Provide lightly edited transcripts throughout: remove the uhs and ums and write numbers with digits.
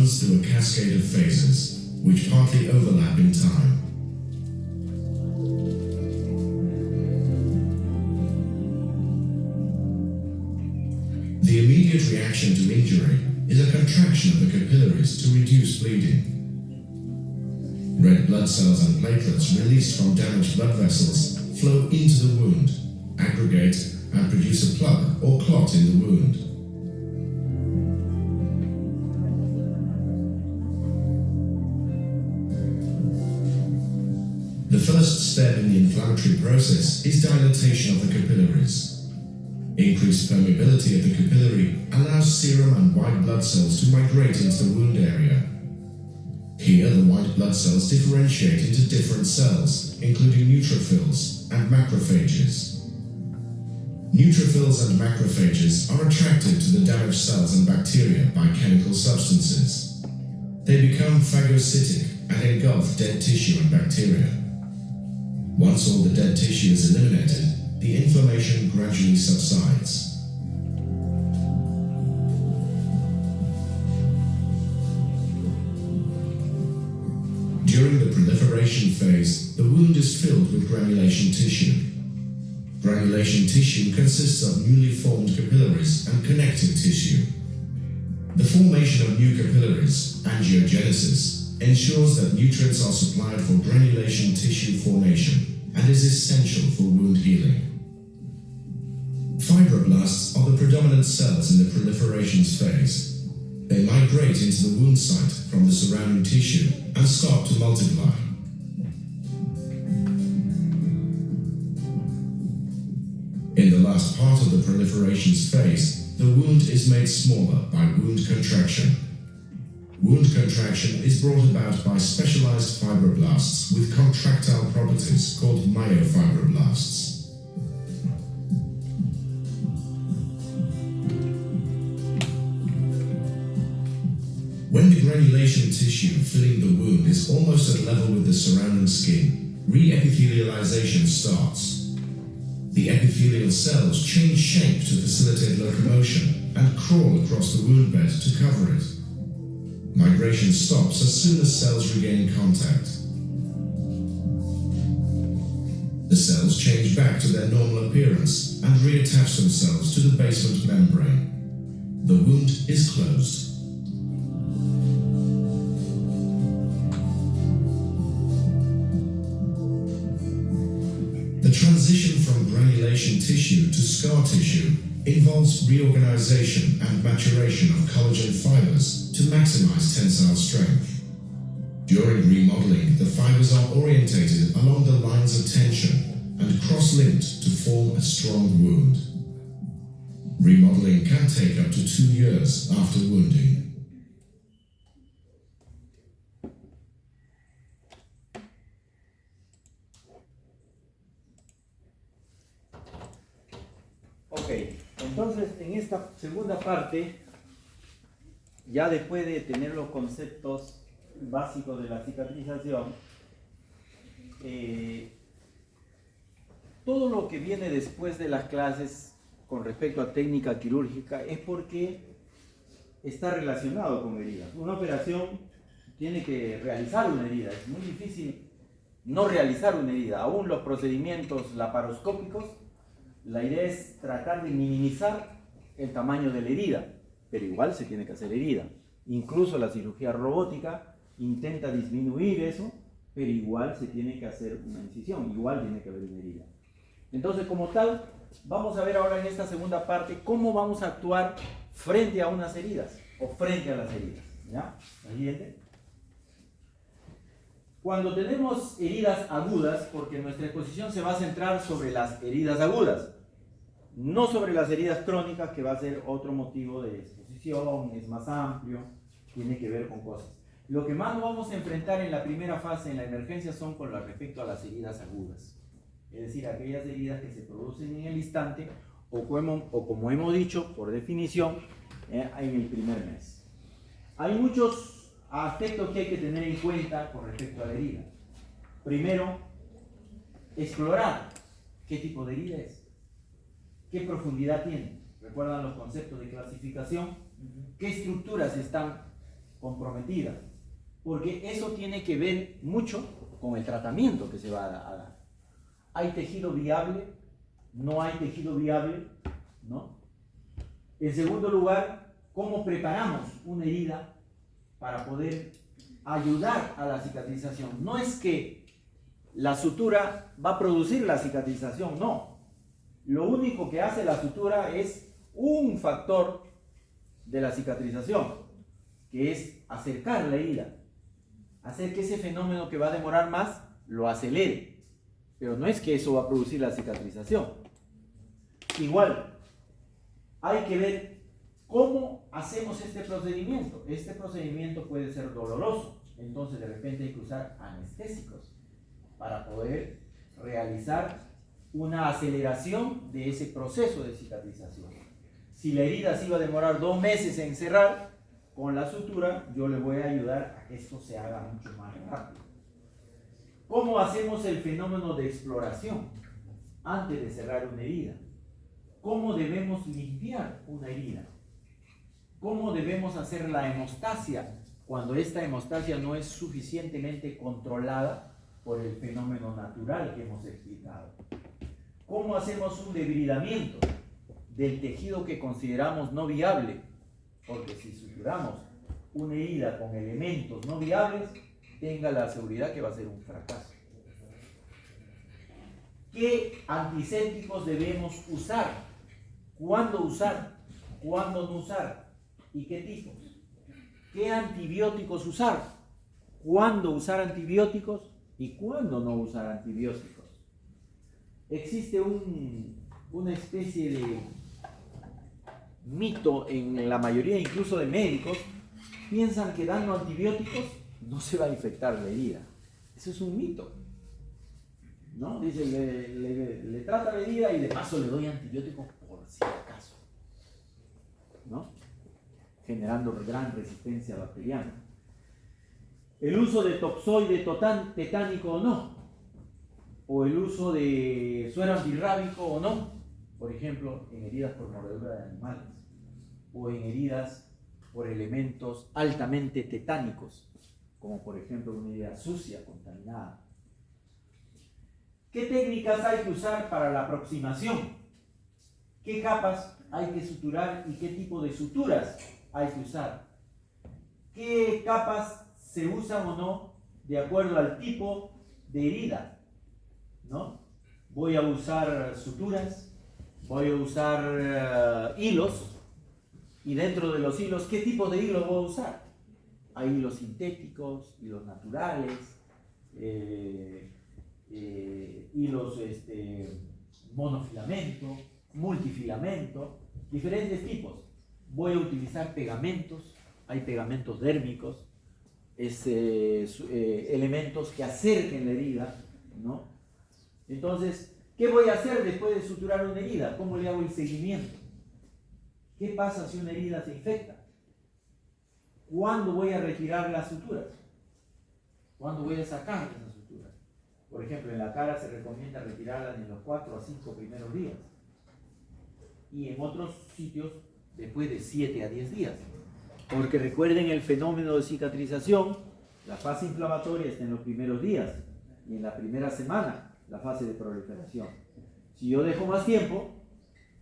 runs through a cascade of phases, which partly overlap in time. The immediate reaction to injury is a contraction of the capillaries to reduce bleeding. Red blood cells and platelets released from damaged blood vessels flow into the wound, aggregate, and produce a plug or clot in the wound. The first step in the inflammatory process is dilatation of the capillaries. Increased permeability of the capillary allows serum and white blood cells to migrate into the wound area. Here, the white blood cells differentiate into different cells, including neutrophils and macrophages. Neutrophils and macrophages are attracted to the damaged cells and bacteria by chemical substances. They become phagocytic and engulf dead tissue and bacteria. Once all the dead tissue is eliminated, the inflammation gradually subsides. During the proliferation phase, the wound is filled with granulation tissue. Granulation tissue consists of newly formed capillaries and connective tissue. The formation of new capillaries, angiogenesis, ensures that nutrients are supplied for granulation tissue formation and is essential for wound healing. Fibroblasts are the predominant cells in the proliferation phase. They migrate into the wound site from the surrounding tissue and start to multiply. In the last part of the proliferation phase, the wound is made smaller by wound contraction. Wound contraction is brought about by specialized fibroblasts with contractile properties called myofibroblasts. When the granulation tissue filling the wound is almost at level with the surrounding skin, re-epithelialization starts. The epithelial cells change shape to facilitate locomotion and crawl across the wound bed to cover it. Migration stops as soon as cells regain contact. The cells change back to their normal appearance and reattach themselves to the basement membrane. The wound is closed. The transition from granulation tissue to scar tissue involves reorganization and maturation of collagen fibers to maximize tensile strength. During remodeling, the fibers are orientated along the lines of tension and cross-linked to form a strong wound. Remodeling can take up to 2 years after wounding. Ok, entonces en esta segunda parte, ya después de tener los conceptos básicos de la cicatrización, todo lo que viene después de las clases con respecto a técnica quirúrgica es porque está relacionado con heridas. Una operación tiene que realizar una herida, es muy difícil no realizar una herida. Aún los procedimientos laparoscópicos, la idea es tratar de minimizar el tamaño de la herida, pero igual se tiene que hacer herida. Incluso la cirugía robótica intenta disminuir eso, pero igual se tiene que hacer una incisión, igual tiene que haber una herida. Entonces, como tal, vamos a ver ahora en esta segunda parte cómo vamos a actuar frente a unas heridas o frente a las heridas. ¿Ya? ¿La siguiente? Cuando tenemos heridas agudas, porque nuestra exposición se va a centrar sobre las heridas agudas, no sobre las heridas crónicas, que va a ser otro motivo de exposición, es más amplio, tiene que ver con cosas. Lo que más nos vamos a enfrentar en la primera fase, en la emergencia, son con respecto a las heridas agudas. Es decir, aquellas heridas que se producen en el instante o como hemos dicho, por definición, en el primer mes. Hay muchos aspectos que hay que tener en cuenta con respecto a la herida. Primero, explorar qué tipo de herida es, qué profundidad tiene. ¿Recuerdan los conceptos de clasificación? ¿Qué estructuras están comprometidas, porque eso tiene que ver mucho con el tratamiento que se va a dar. ¿Hay tejido viable? ¿No hay tejido viable? ¿No? En segundo lugar, ¿cómo preparamos una herida para poder ayudar a la cicatrización? No es que la sutura va a producir la cicatrización, no. Lo único que hace la sutura es un factor de la cicatrización, que es acercar la herida, hacer que ese fenómeno que va a demorar más lo acelere, pero no es que eso va a producir la cicatrización. Igual, hay que ver cómo hacemos este procedimiento. Este procedimiento puede ser doloroso, entonces de repente hay que usar anestésicos para poder realizar una aceleración de ese proceso de cicatrización. Si la herida se iba a demorar 2 meses en cerrar, con la sutura yo le voy a ayudar a que esto se haga mucho más rápido. ¿Cómo hacemos el fenómeno de exploración antes de cerrar una herida? ¿Cómo debemos limpiar una herida? ¿Cómo debemos hacer la hemostasia cuando esta hemostasia no es suficientemente controlada por el fenómeno natural que hemos explicado? ¿Cómo hacemos un debridamiento del tejido que consideramos no viable? Porque si suturamos una herida con elementos no viables, tenga la seguridad que va a ser un fracaso. ¿Qué antisépticos debemos usar? ¿Cuándo usar? ¿Cuándo no usar? ¿Y qué tipos? ¿Qué antibióticos usar? ¿Cuándo usar antibióticos? ¿Y cuándo no usar antibióticos? Existe una especie de mito en la mayoría incluso de médicos. Piensan que dando antibióticos no se va a infectar la herida. Eso es un mito, ¿no? Dice, le trata la herida y de paso le doy antibióticos por si acaso, ¿no? Generando gran resistencia bacteriana. El uso de toxoide tetánico o no, o el uso de suero antirrábico o no, por ejemplo, en heridas por mordedura de animales, o en heridas por elementos altamente tetánicos, como por ejemplo una herida sucia, contaminada. ¿Qué técnicas hay que usar para la aproximación? ¿Qué capas hay que suturar y qué tipo de suturas hay que usar? ¿Qué capas se usan o no de acuerdo al tipo de herida? ¿No? Voy a usar suturas, voy a usar hilos, y dentro de los hilos, ¿qué tipo de hilos voy a usar? Hay hilos sintéticos, hilos naturales, hilos monofilamento, multifilamento, diferentes tipos. Voy a utilizar pegamentos, hay pegamentos dérmicos, elementos que acerquen la herida, ¿no? Entonces, ¿qué voy a hacer después de suturar una herida? ¿Cómo le hago el seguimiento? ¿Qué pasa si una herida se infecta? ¿Cuándo voy a retirar las suturas? ¿Cuándo voy a sacar esas suturas? Por ejemplo, en la cara se recomienda retirarlas en los 4 a 5 primeros días. Y en otros sitios, después de 7 a 10 días. Porque recuerden el fenómeno de cicatrización, la fase inflamatoria está en los primeros días y en la primera semana la fase de proliferación. Si yo dejo más tiempo,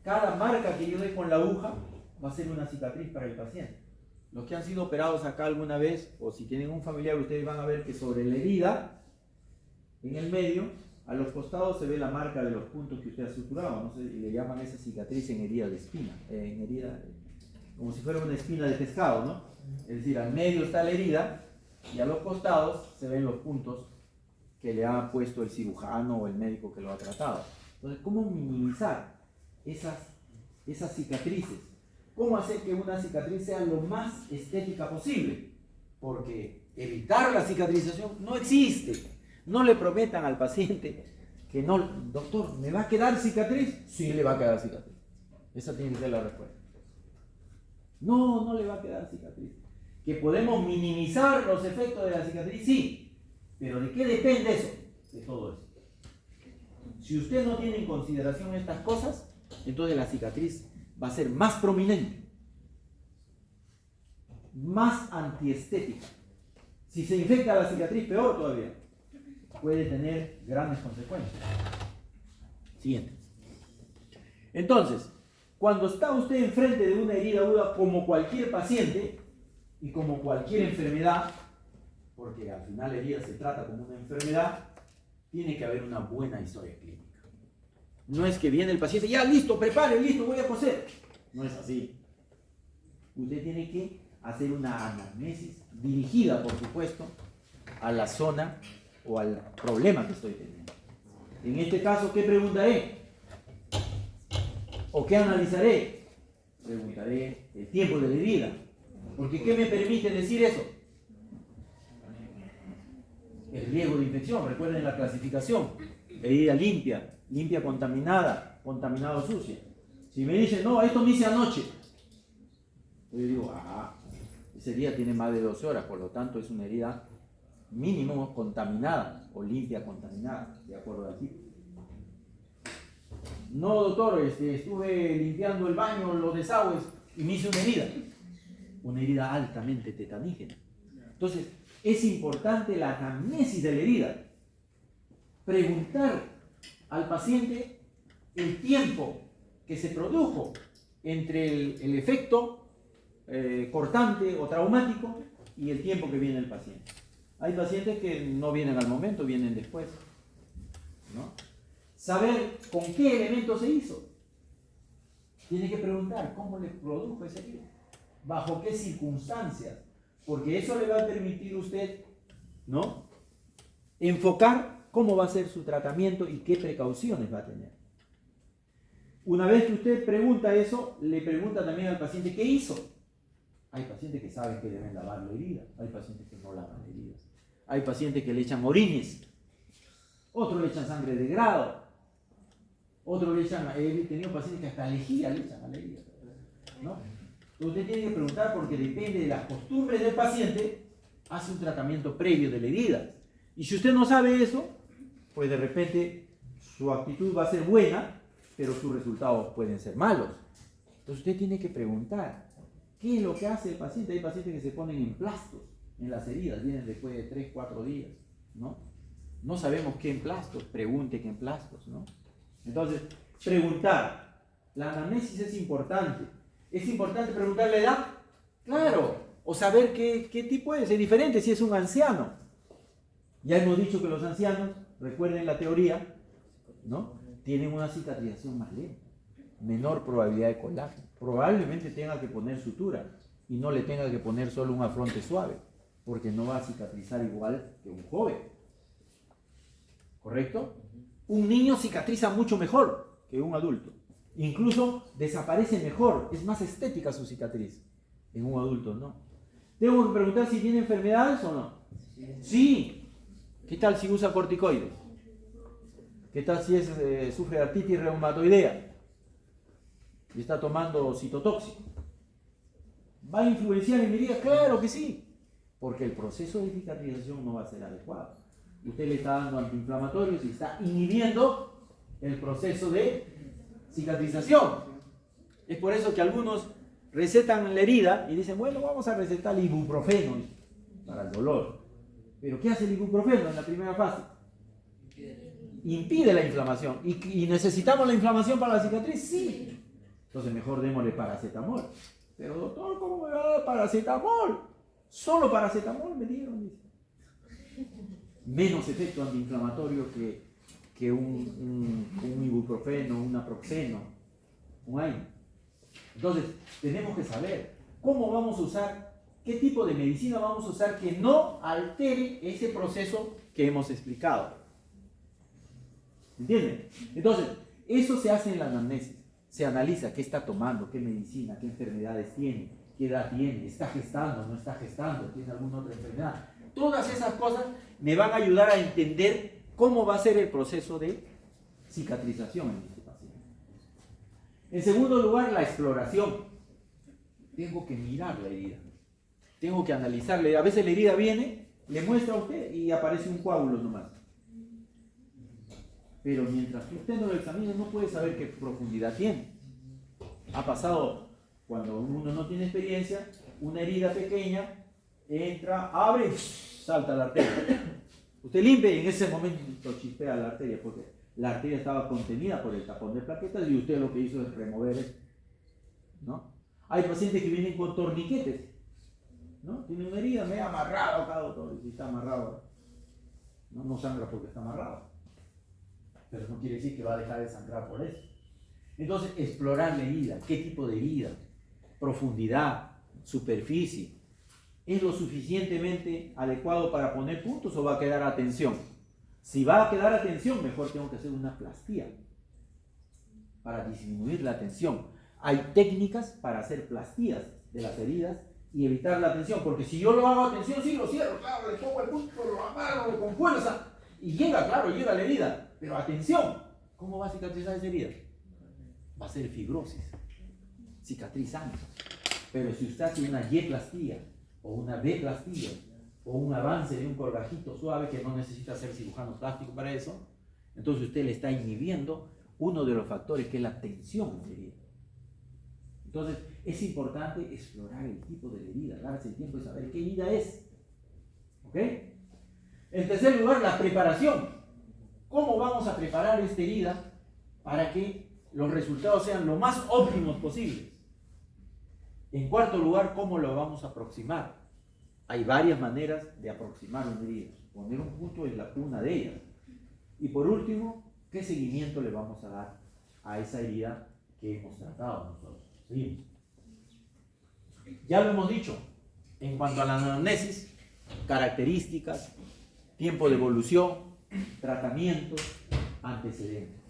cada marca que yo dé con la aguja va a ser una cicatriz para el paciente. Los que han sido operados acá alguna vez, o si tienen un familiar, ustedes van a ver que sobre la herida, en el medio, a los costados se ve la marca de los puntos que usted ha suturado, no sé, y le llaman esa cicatriz en herida de espina, como si fuera una espina de pescado, ¿no? Es decir, al medio está la herida y a los costados se ven los puntos que le ha puesto el cirujano o el médico que lo ha tratado. Entonces, ¿cómo minimizar esas cicatrices? ¿Cómo hacer que una cicatriz sea lo más estética posible? Porque evitar la cicatrización no existe. No le prometan al paciente que no, doctor, ¿me va a quedar cicatriz? Sí, le va a quedar cicatriz. Esa tiene que ser la respuesta. No, no le va a quedar cicatriz. ¿Que podemos minimizar los efectos de la cicatriz? Sí. ¿Pero de qué depende eso? De todo eso. Si usted no tiene en consideración estas cosas, entonces la cicatriz va a ser más prominente. más antiestética. Si se infecta la cicatriz, peor todavía. Puede tener grandes consecuencias. Siguiente. Entonces, cuando está usted enfrente de una herida aguda, como cualquier paciente y como cualquier enfermedad, porque al final la herida se trata como una enfermedad, tiene que haber una buena historia clínica. No es que viene el paciente, ya listo, prepare, listo, voy a coser. No es así. Usted tiene que hacer una anamnesis dirigida, por supuesto, a la zona o al problema que estoy teniendo. En este caso, ¿qué preguntaré? ¿O qué analizaré? Preguntaré el tiempo de la herida. Porque ¿qué me permite decir eso? El riesgo de infección. Recuerden la clasificación. Herida limpia, limpia contaminada, contaminado sucia. Si me dicen, no, esto me hice anoche. Yo digo, esa herida tiene más de 12 horas, por lo tanto es una herida mínimo contaminada o limpia contaminada, de acuerdo al tipo. No, doctor, estuve limpiando el baño, los desagües y me hice una herida altamente tetanígena. Entonces, es importante la anamnesis de la herida. Preguntar al paciente el tiempo que se produjo entre el efecto cortante o traumático y el tiempo que viene el paciente. Hay pacientes que no vienen al momento, vienen después, ¿no? Saber con qué elemento se hizo. Tiene que preguntar cómo le produjo ese herida, bajo qué circunstancias, porque eso le va a permitir a usted, ¿no?, enfocar cómo va a ser su tratamiento y qué precauciones va a tener. Una vez que usted pregunta eso, le pregunta también al paciente qué hizo. Hay pacientes que saben que deben lavar la herida, hay pacientes que no lavan heridas, hay pacientes que le echan orines, otros le echan sangre de grado, otros le echan, he tenido pacientes que hasta lejía le echan a la herida, ¿no? Usted tiene que preguntar porque depende de las costumbres del paciente, hace un tratamiento previo de la herida. Y si usted no sabe eso, pues de repente su actitud va a ser buena, pero sus resultados pueden ser malos. Entonces usted tiene que preguntar, ¿qué es lo que hace el paciente? Hay pacientes que se ponen emplastos en las heridas, vienen después de 3, 4 días, ¿no? No sabemos qué emplastos, pregunte qué emplastos, ¿no? Entonces, preguntar. La anamnesis es importante. ¿Es importante preguntar la edad? Claro. O saber qué tipo es. Es diferente si es un anciano. Ya hemos dicho que los ancianos, recuerden la teoría, ¿no?, tienen una cicatrización más lenta, menor probabilidad de colágeno. Probablemente tenga que poner sutura y no le tenga que poner solo un afronte suave, porque no va a cicatrizar igual que un joven. ¿Correcto? Un niño cicatriza mucho mejor que un adulto. Incluso desaparece mejor, es más estética su cicatriz. En un adulto no. ¿Tengo que preguntar si tiene enfermedades o no? Sí. ¿Qué tal si usa corticoides? ¿Qué tal si sufre de artritis reumatoidea y está tomando citotóxico? ¿Va a influenciar en mi vida? Claro que sí, porque el proceso de cicatrización no va a ser adecuado. Usted le está dando antiinflamatorios y está inhibiendo el proceso de cicatrización. Es por eso que algunos recetan la herida y dicen, bueno, vamos a recetar el ibuprofeno para el dolor. ¿Pero qué hace el ibuprofeno en la primera fase? Impide la inflamación. ¿Y necesitamos la inflamación para la cicatriz? Sí. Entonces mejor démosle paracetamol. Pero doctor, ¿cómo me va a dar paracetamol? Solo paracetamol me dieron. Menos efecto antiinflamatorio que un ibuprofeno, un naproxeno, un AINE. Entonces, tenemos que saber cómo vamos a usar, qué tipo de medicina vamos a usar que no altere ese proceso que hemos explicado. ¿Entienden? Entonces, eso se hace en la anamnesis. Se analiza qué está tomando, qué medicina, qué enfermedades tiene, qué edad tiene, está gestando, no está gestando, tiene alguna otra enfermedad. Todas esas cosas me van a ayudar a entender cómo va a ser el proceso de cicatrización en este paciente. En segundo lugar, la exploración. Tengo que mirar la herida. Tengo que analizarla. A veces la herida viene, le muestra a usted y aparece un coágulo nomás. Pero mientras que usted no lo examine, no puede saber qué profundidad tiene. Ha pasado cuando uno no tiene experiencia una herida pequeña, entra, abre, salta la arteria. Usted limpia y en ese momento chispea la arteria, porque la arteria estaba contenida por el tapón de plaquetas y usted lo que hizo es remover eso, ¿no? Hay pacientes que vienen con torniquetes, ¿no? Tiene una herida, me he amarrado acá, doctor, y está amarrado. No sangra porque está amarrado, pero no quiere decir que va a dejar de sangrar por eso. Entonces, explorar la herida, qué tipo de herida, profundidad, superficie, ¿es lo suficientemente adecuado para poner puntos o va a quedar a tensión? Si va a quedar a tensión, mejor tengo que hacer una plastía para disminuir la tensión. Hay técnicas para hacer plastías de las heridas y evitar la tensión, porque si yo lo hago a tensión, sí lo cierro, claro, le pongo el punto, lo amarro con fuerza y llega, claro, llega la herida, pero atención, ¿cómo va a cicatrizar esa herida? Va a ser fibrosis, cicatrizante. Pero si usted hace una Y-plastía o una B-plastía o un avance de un colgajito suave que no necesita ser cirujano plástico para eso, entonces usted le está inhibiendo uno de los factores que es la tensión en la herida. Entonces es importante explorar el tipo de herida, darse el tiempo de saber qué herida es. ¿Ok? En tercer lugar, la preparación. ¿Cómo vamos a preparar esta herida para que los resultados sean lo más óptimos posibles? En cuarto lugar, ¿cómo lo vamos a aproximar? Hay varias maneras de aproximar una herida. Poner un punto es una de ellas. Y por último, ¿qué seguimiento le vamos a dar a esa herida que hemos tratado nosotros? Seguimos. Ya lo hemos dicho, en cuanto a la anamnesis, características, tiempo de evolución, tratamiento, antecedentes.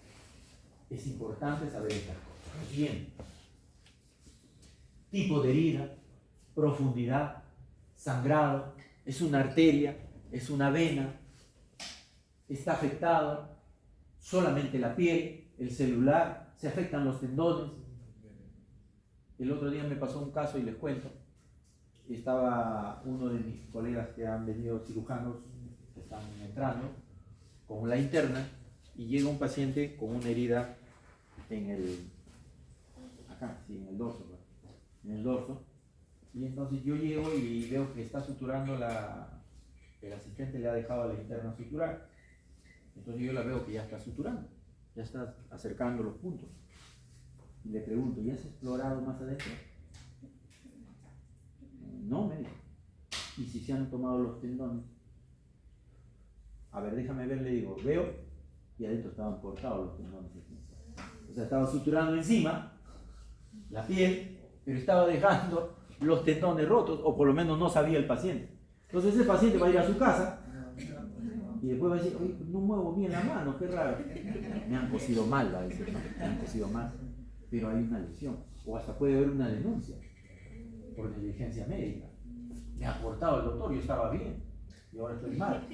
Es importante saber estas cosas. Bien. Tipo de herida, profundidad, sangrado, es una arteria, es una vena, está afectado solamente la piel, el celular, se afectan los tendones. El otro día me pasó un caso y les cuento. Estaba uno de mis colegas que han venido cirujanos que están entrando con la interna y llega un paciente con una herida en el dorso, y entonces yo llego y veo que está suturando el asistente le ha dejado a la interna suturar, entonces yo la veo que ya está suturando, ya está acercando los puntos y le pregunto, ¿ya has explorado más adentro? No, me dijo. ¿Y si se han tomado los tendones? A ver, déjame ver, le digo, veo, y adentro estaban cortados los tendones. O sea, estaba suturando encima la piel, pero estaba dejando los tendones rotos, o por lo menos no sabía el paciente. Entonces ese paciente va a ir a su casa y después va a decir, oye, no muevo bien la mano, qué raro. Me han cosido mal, va a decir, me han cosido mal, pero hay una lesión, o hasta puede haber una denuncia por negligencia médica. Me ha cortado el doctor, yo estaba bien, y ahora estoy mal,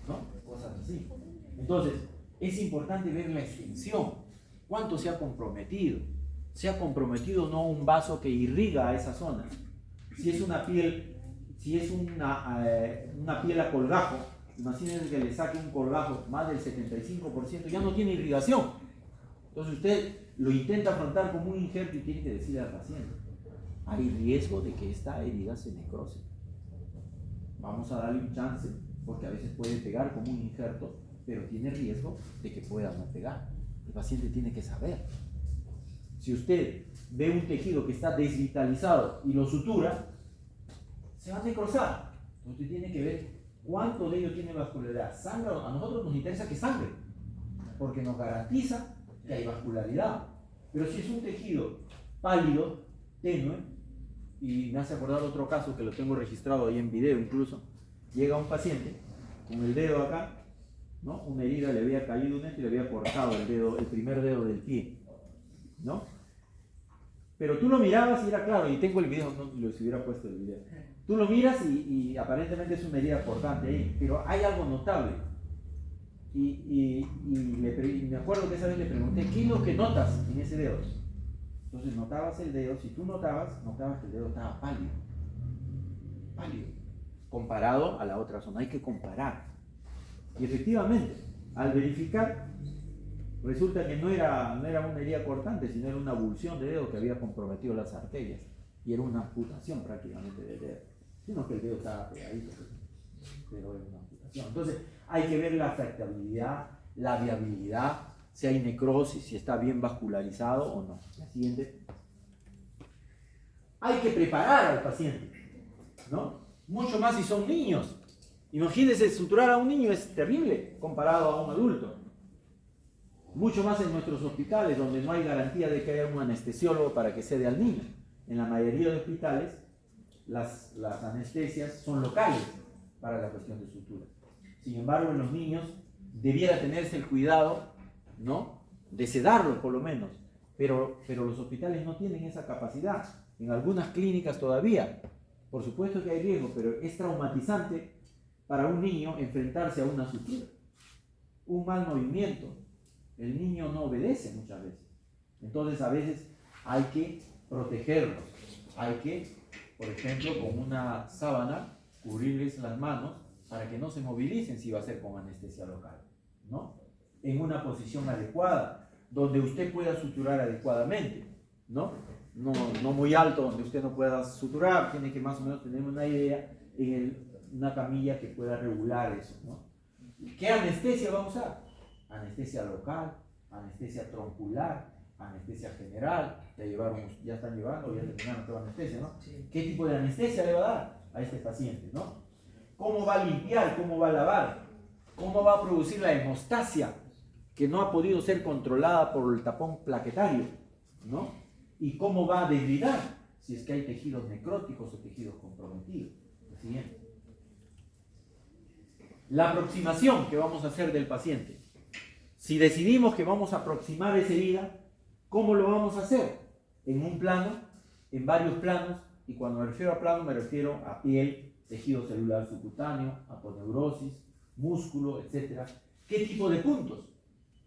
¿no? Cosas así. Entonces, es importante ver la extensión, cuánto se ha comprometido. Se ha comprometido no un vaso que irriga a esa zona. Si es una piel, una piel a colgajo, imagínense que le saque un colgajo más del 75%, ya no tiene irrigación. Entonces usted lo intenta afrontar como un injerto y tiene que decirle al paciente, hay riesgo de que esta herida se necrose. Vamos a darle un chance, porque a veces puede pegar como un injerto, pero tiene riesgo de que pueda no pegar. El paciente tiene que saber. Si usted ve un tejido que está desvitalizado y lo sutura, se va a necrosar. Usted tiene que ver cuánto de ello tiene vascularidad. Sangra, a nosotros nos interesa que sangre, porque nos garantiza que hay vascularidad. Pero si es un tejido pálido, tenue, y me hace acordar otro caso que lo tengo registrado ahí en video incluso, llega un paciente con el dedo acá, ¿no? Una herida, le había caído un esto y le había cortado el dedo, el primer dedo del pie, ¿no? Pero tú lo mirabas y era claro, y tengo el video, no les hubiera puesto el video. Tú lo miras y aparentemente es una herida cortante ahí, pero hay algo notable. Y me acuerdo que esa vez le pregunté, ¿qué es lo que notas en ese dedo? Entonces notabas el dedo, si tú notabas que el dedo estaba pálido, comparado a la otra zona, hay que comparar. Y efectivamente, al verificar, resulta que no era una herida cortante, sino era una abulsión de dedo que había comprometido las arterias. y era una amputación prácticamente del dedo, sino que el dedo estaba pegadito, pero era una amputación. Entonces hay que ver la afectabilidad, la viabilidad, si hay necrosis, si está bien vascularizado o no. La siguiente. Hay que preparar al paciente, ¿no? Mucho más si son niños. Imagínense, suturar a un niño es terrible comparado a un adulto. Mucho más en nuestros hospitales, donde no hay garantía de que haya un anestesiólogo para que cede al niño. En la mayoría de hospitales, las anestesias son locales para la cuestión de sutura. Sin embargo, en los niños debiera tenerse el cuidado, ¿no?, de sedarlos por lo menos. Pero los hospitales no tienen esa capacidad. En algunas clínicas todavía. Por supuesto que hay riesgo, pero es traumatizante para un niño enfrentarse a una sutura. Un mal movimiento. El niño no obedece muchas veces. Entonces a veces hay que protegerlos. Hay que, por ejemplo, con una sábana, cubrirles las manos para que no se movilicen si va a ser con anestesia local, ¿no? En una posición adecuada, donde usted pueda suturar adecuadamente, ¿no? No muy alto, donde usted no pueda suturar, tiene que más o menos tener una idea en una camilla que pueda regular eso, ¿no? ¿Qué anestesia va a usar? Anestesia local, anestesia troncular, anestesia general. Ya están llevando, ya terminaron toda anestesia, ¿no? Sí. ¿Qué tipo de anestesia le va a dar a este paciente, ¿no? ¿Cómo va a limpiar? ¿Cómo va a lavar? ¿Cómo va a producir la hemostasia que no ha podido ser controlada por el tapón plaquetario, ¿no? ¿Y cómo va a debridar si es que hay tejidos necróticos o tejidos comprometidos? Lo siguiente. La aproximación que vamos a hacer del paciente. Si decidimos que vamos a aproximar esa herida, ¿cómo lo vamos a hacer? En un plano, en varios planos, y cuando me refiero a plano me refiero a piel, tejido celular subcutáneo, aponeurosis, músculo, etc. ¿Qué tipo de puntos?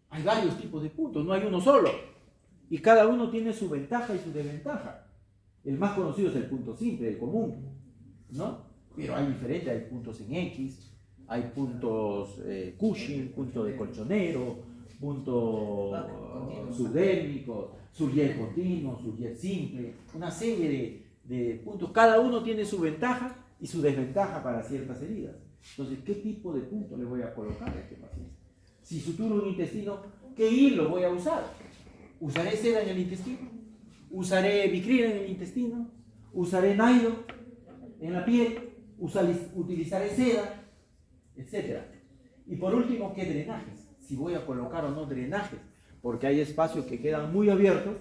Hay varios tipos de puntos, no hay uno solo. Y cada uno tiene su ventaja y su desventaja. El más conocido es el punto simple, el común, ¿no? Pero hay diferentes, hay puntos en X, hay puntos Cushing, punto de colchonero, puntos subdérmicos, surjet continuo, surjet simple, una serie de puntos. Cada uno tiene su ventaja y su desventaja para ciertas heridas. Entonces, ¿qué tipo de punto le voy a colocar a este paciente? Si suturo un intestino, ¿qué hilo voy a usar? ¿Usaré seda en el intestino? ¿Usaré Vicryl en el intestino? ¿Usaré nylon en la piel? ¿Utilizaré seda? Etcétera. Y por último, ¿qué drenajes? Si voy a colocar o no drenajes, porque hay espacios que quedan muy abiertos,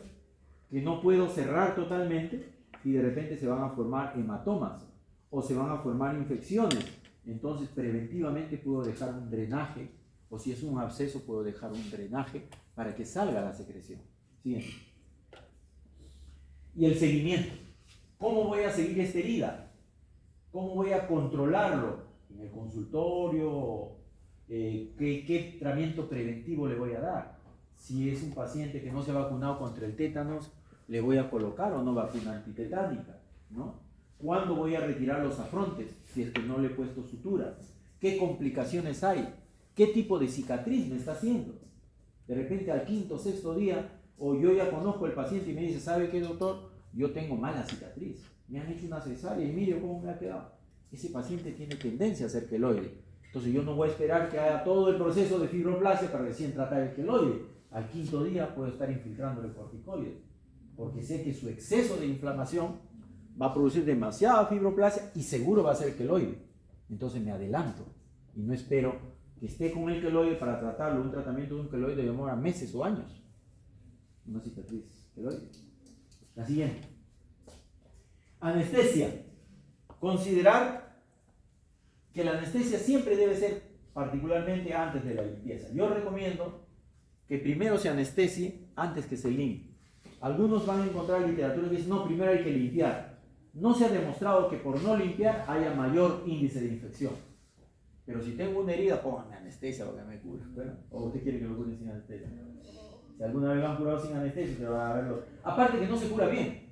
que no puedo cerrar totalmente y de repente se van a formar hematomas o se van a formar infecciones. Entonces, preventivamente puedo dejar un drenaje, o si es un absceso, puedo dejar un drenaje para que salga la secreción. Siguiente. Y el seguimiento. ¿Cómo voy a seguir esta herida? ¿Cómo voy a controlarlo? En el consultorio, ¿qué tratamiento preventivo le voy a dar? Si es un paciente que no se ha vacunado contra el tétanos, ¿le voy a colocar o no vacuna antitetánica? ¿No? ¿Cuándo voy a retirar los afrontes si es que no le he puesto suturas? ¿Qué complicaciones hay? ¿Qué tipo de cicatriz me está haciendo? De repente al quinto o sexto día, o yo ya conozco al paciente y me dice, ¿sabe qué, doctor? Yo tengo mala cicatriz. Me han hecho una cesárea y mire cómo me ha quedado. Ese paciente tiene tendencia a ser queloide. Entonces yo no voy a esperar que haya todo el proceso de fibroplasia para recién tratar el queloide. Al quinto día puedo estar infiltrándole corticoides, porque sé que su exceso de inflamación va a producir demasiada fibroplasia y seguro va a ser queloide. Entonces me adelanto y no espero que esté con el queloide para tratarlo. Un tratamiento de un queloide demora meses o años. Una cicatriz queloide. La siguiente. Anestesia. Considerar que la anestesia siempre debe ser particularmente antes de la limpieza. Yo recomiendo que primero se anestesie antes que se limpie. Algunos van a encontrar literatura que dice, no, primero hay que limpiar. No se ha demostrado que por no limpiar haya mayor índice de infección. Pero si tengo una herida, pónganme anestesia para que me cure. ¿Bueno? ¿O usted quiere que lo cure sin anestesia? Si alguna vez lo han curado sin anestesia, se va a verlo. Aparte que no se cura bien.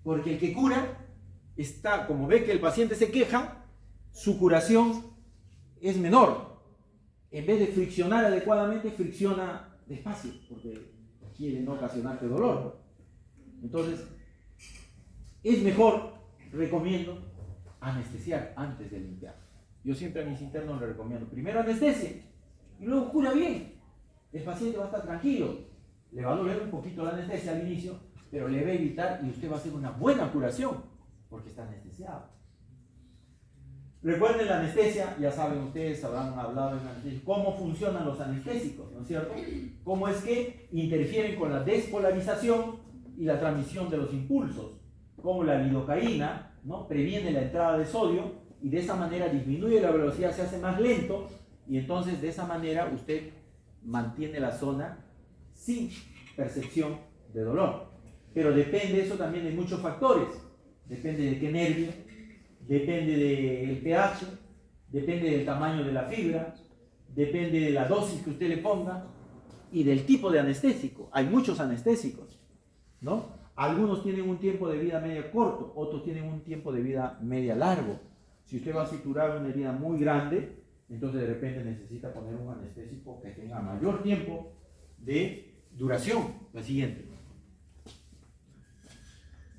Porque el que cura está, como ve que el paciente se queja, su curación es menor. En vez de friccionar adecuadamente, fricciona despacio, porque quiere no ocasionarte dolor. Entonces, es mejor, recomiendo, anestesiar antes de limpiar. Yo siempre a mis internos les recomiendo, primero anestesia y luego cura bien. El paciente va a estar tranquilo, le va a doler un poquito la anestesia al inicio, pero le va a evitar y usted va a hacer una buena curación, porque está anestesiado. Recuerden la anestesia, ya saben ustedes, habrán hablado en anestesia, cómo funcionan los anestésicos, ¿no es cierto? Cómo es que interfieren con la despolarización y la transmisión de los impulsos, como la lidocaína, ¿no? Previene la entrada de sodio y de esa manera disminuye la velocidad, se hace más lento y entonces de esa manera usted mantiene la zona sin percepción de dolor. Pero depende eso también de muchos factores, depende de qué nervio, depende del pH, depende del tamaño de la fibra, depende de la dosis que usted le ponga y del tipo de anestésico. Hay muchos anestésicos, ¿no? Algunos tienen un tiempo de vida media corto, otros tienen un tiempo de vida media largo. Si usted va a suturar una herida muy grande, entonces de repente necesita poner un anestésico que tenga mayor tiempo de duración. La siguiente.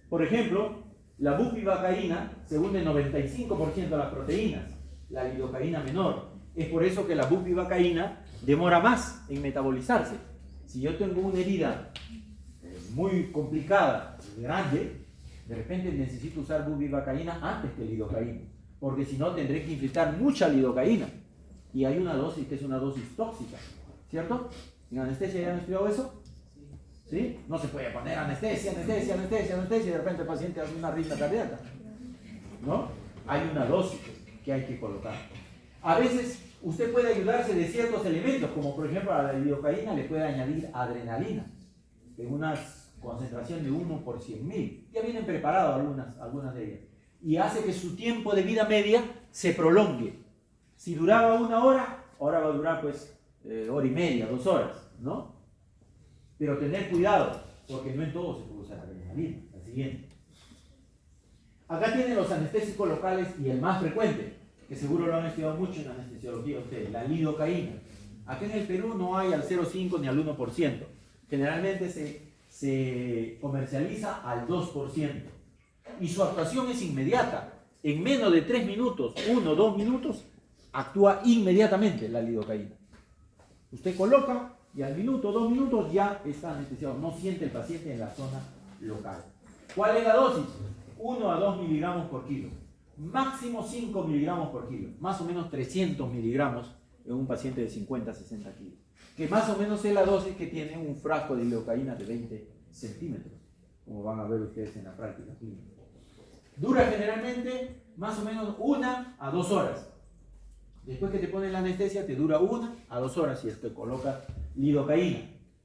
Por ejemplo, la bupivacaína se hunde el 95% de las proteínas, la lidocaína menor. Es por eso que la bupivacaína demora más en metabolizarse. Si yo tengo una herida muy complicada, grande, de repente necesito usar bupivacaína antes que lidocaína, porque si no tendré que infiltrar mucha lidocaína. Y hay una dosis que es una dosis tóxica, ¿cierto? ¿En anestesia ya han estudiado eso? ¿Sí? No se puede poner anestesia y de repente el paciente hace una arritmia cardíaca, ¿no? Hay una dosis que hay que colocar. A veces usted puede ayudarse de ciertos elementos, como por ejemplo a la lidocaína le puede añadir adrenalina, en una concentración de 1 por 100.000. Ya vienen preparadas algunas de ellas. Y hace que su tiempo de vida media se prolongue. Si duraba 1 hora, ahora va a durar pues hora y media, 2 horas, ¿no? Pero tener cuidado, porque no en todo se puede usar adrenalina. La siguiente. Acá tienen los anestésicos locales y el más frecuente, que seguro lo han estudiado mucho en anestesiología ustedes, la lidocaína. Aquí en el Perú no hay al 0,5 ni al 1%. Generalmente se comercializa al 2%. Y su actuación es inmediata. En menos de 3 minutos, 1 o 2 minutos, actúa inmediatamente la lidocaína. Usted coloca y al minuto, 2 minutos ya está anestesiado. No siente el paciente en la zona local. ¿Cuál es la dosis? 1 a 2 miligramos por kilo. Máximo 5 miligramos por kilo. Más o menos 300 miligramos en un paciente de 50 a 60 kilos. Que más o menos es la dosis que tiene un frasco de lidocaína de 20 centímetros. Como van a ver ustedes en la práctica clínica. Dura generalmente más o menos 1 a 2 horas. Después que te ponen la anestesia, te dura 1 a 2 horas si es que colocas lidocaína,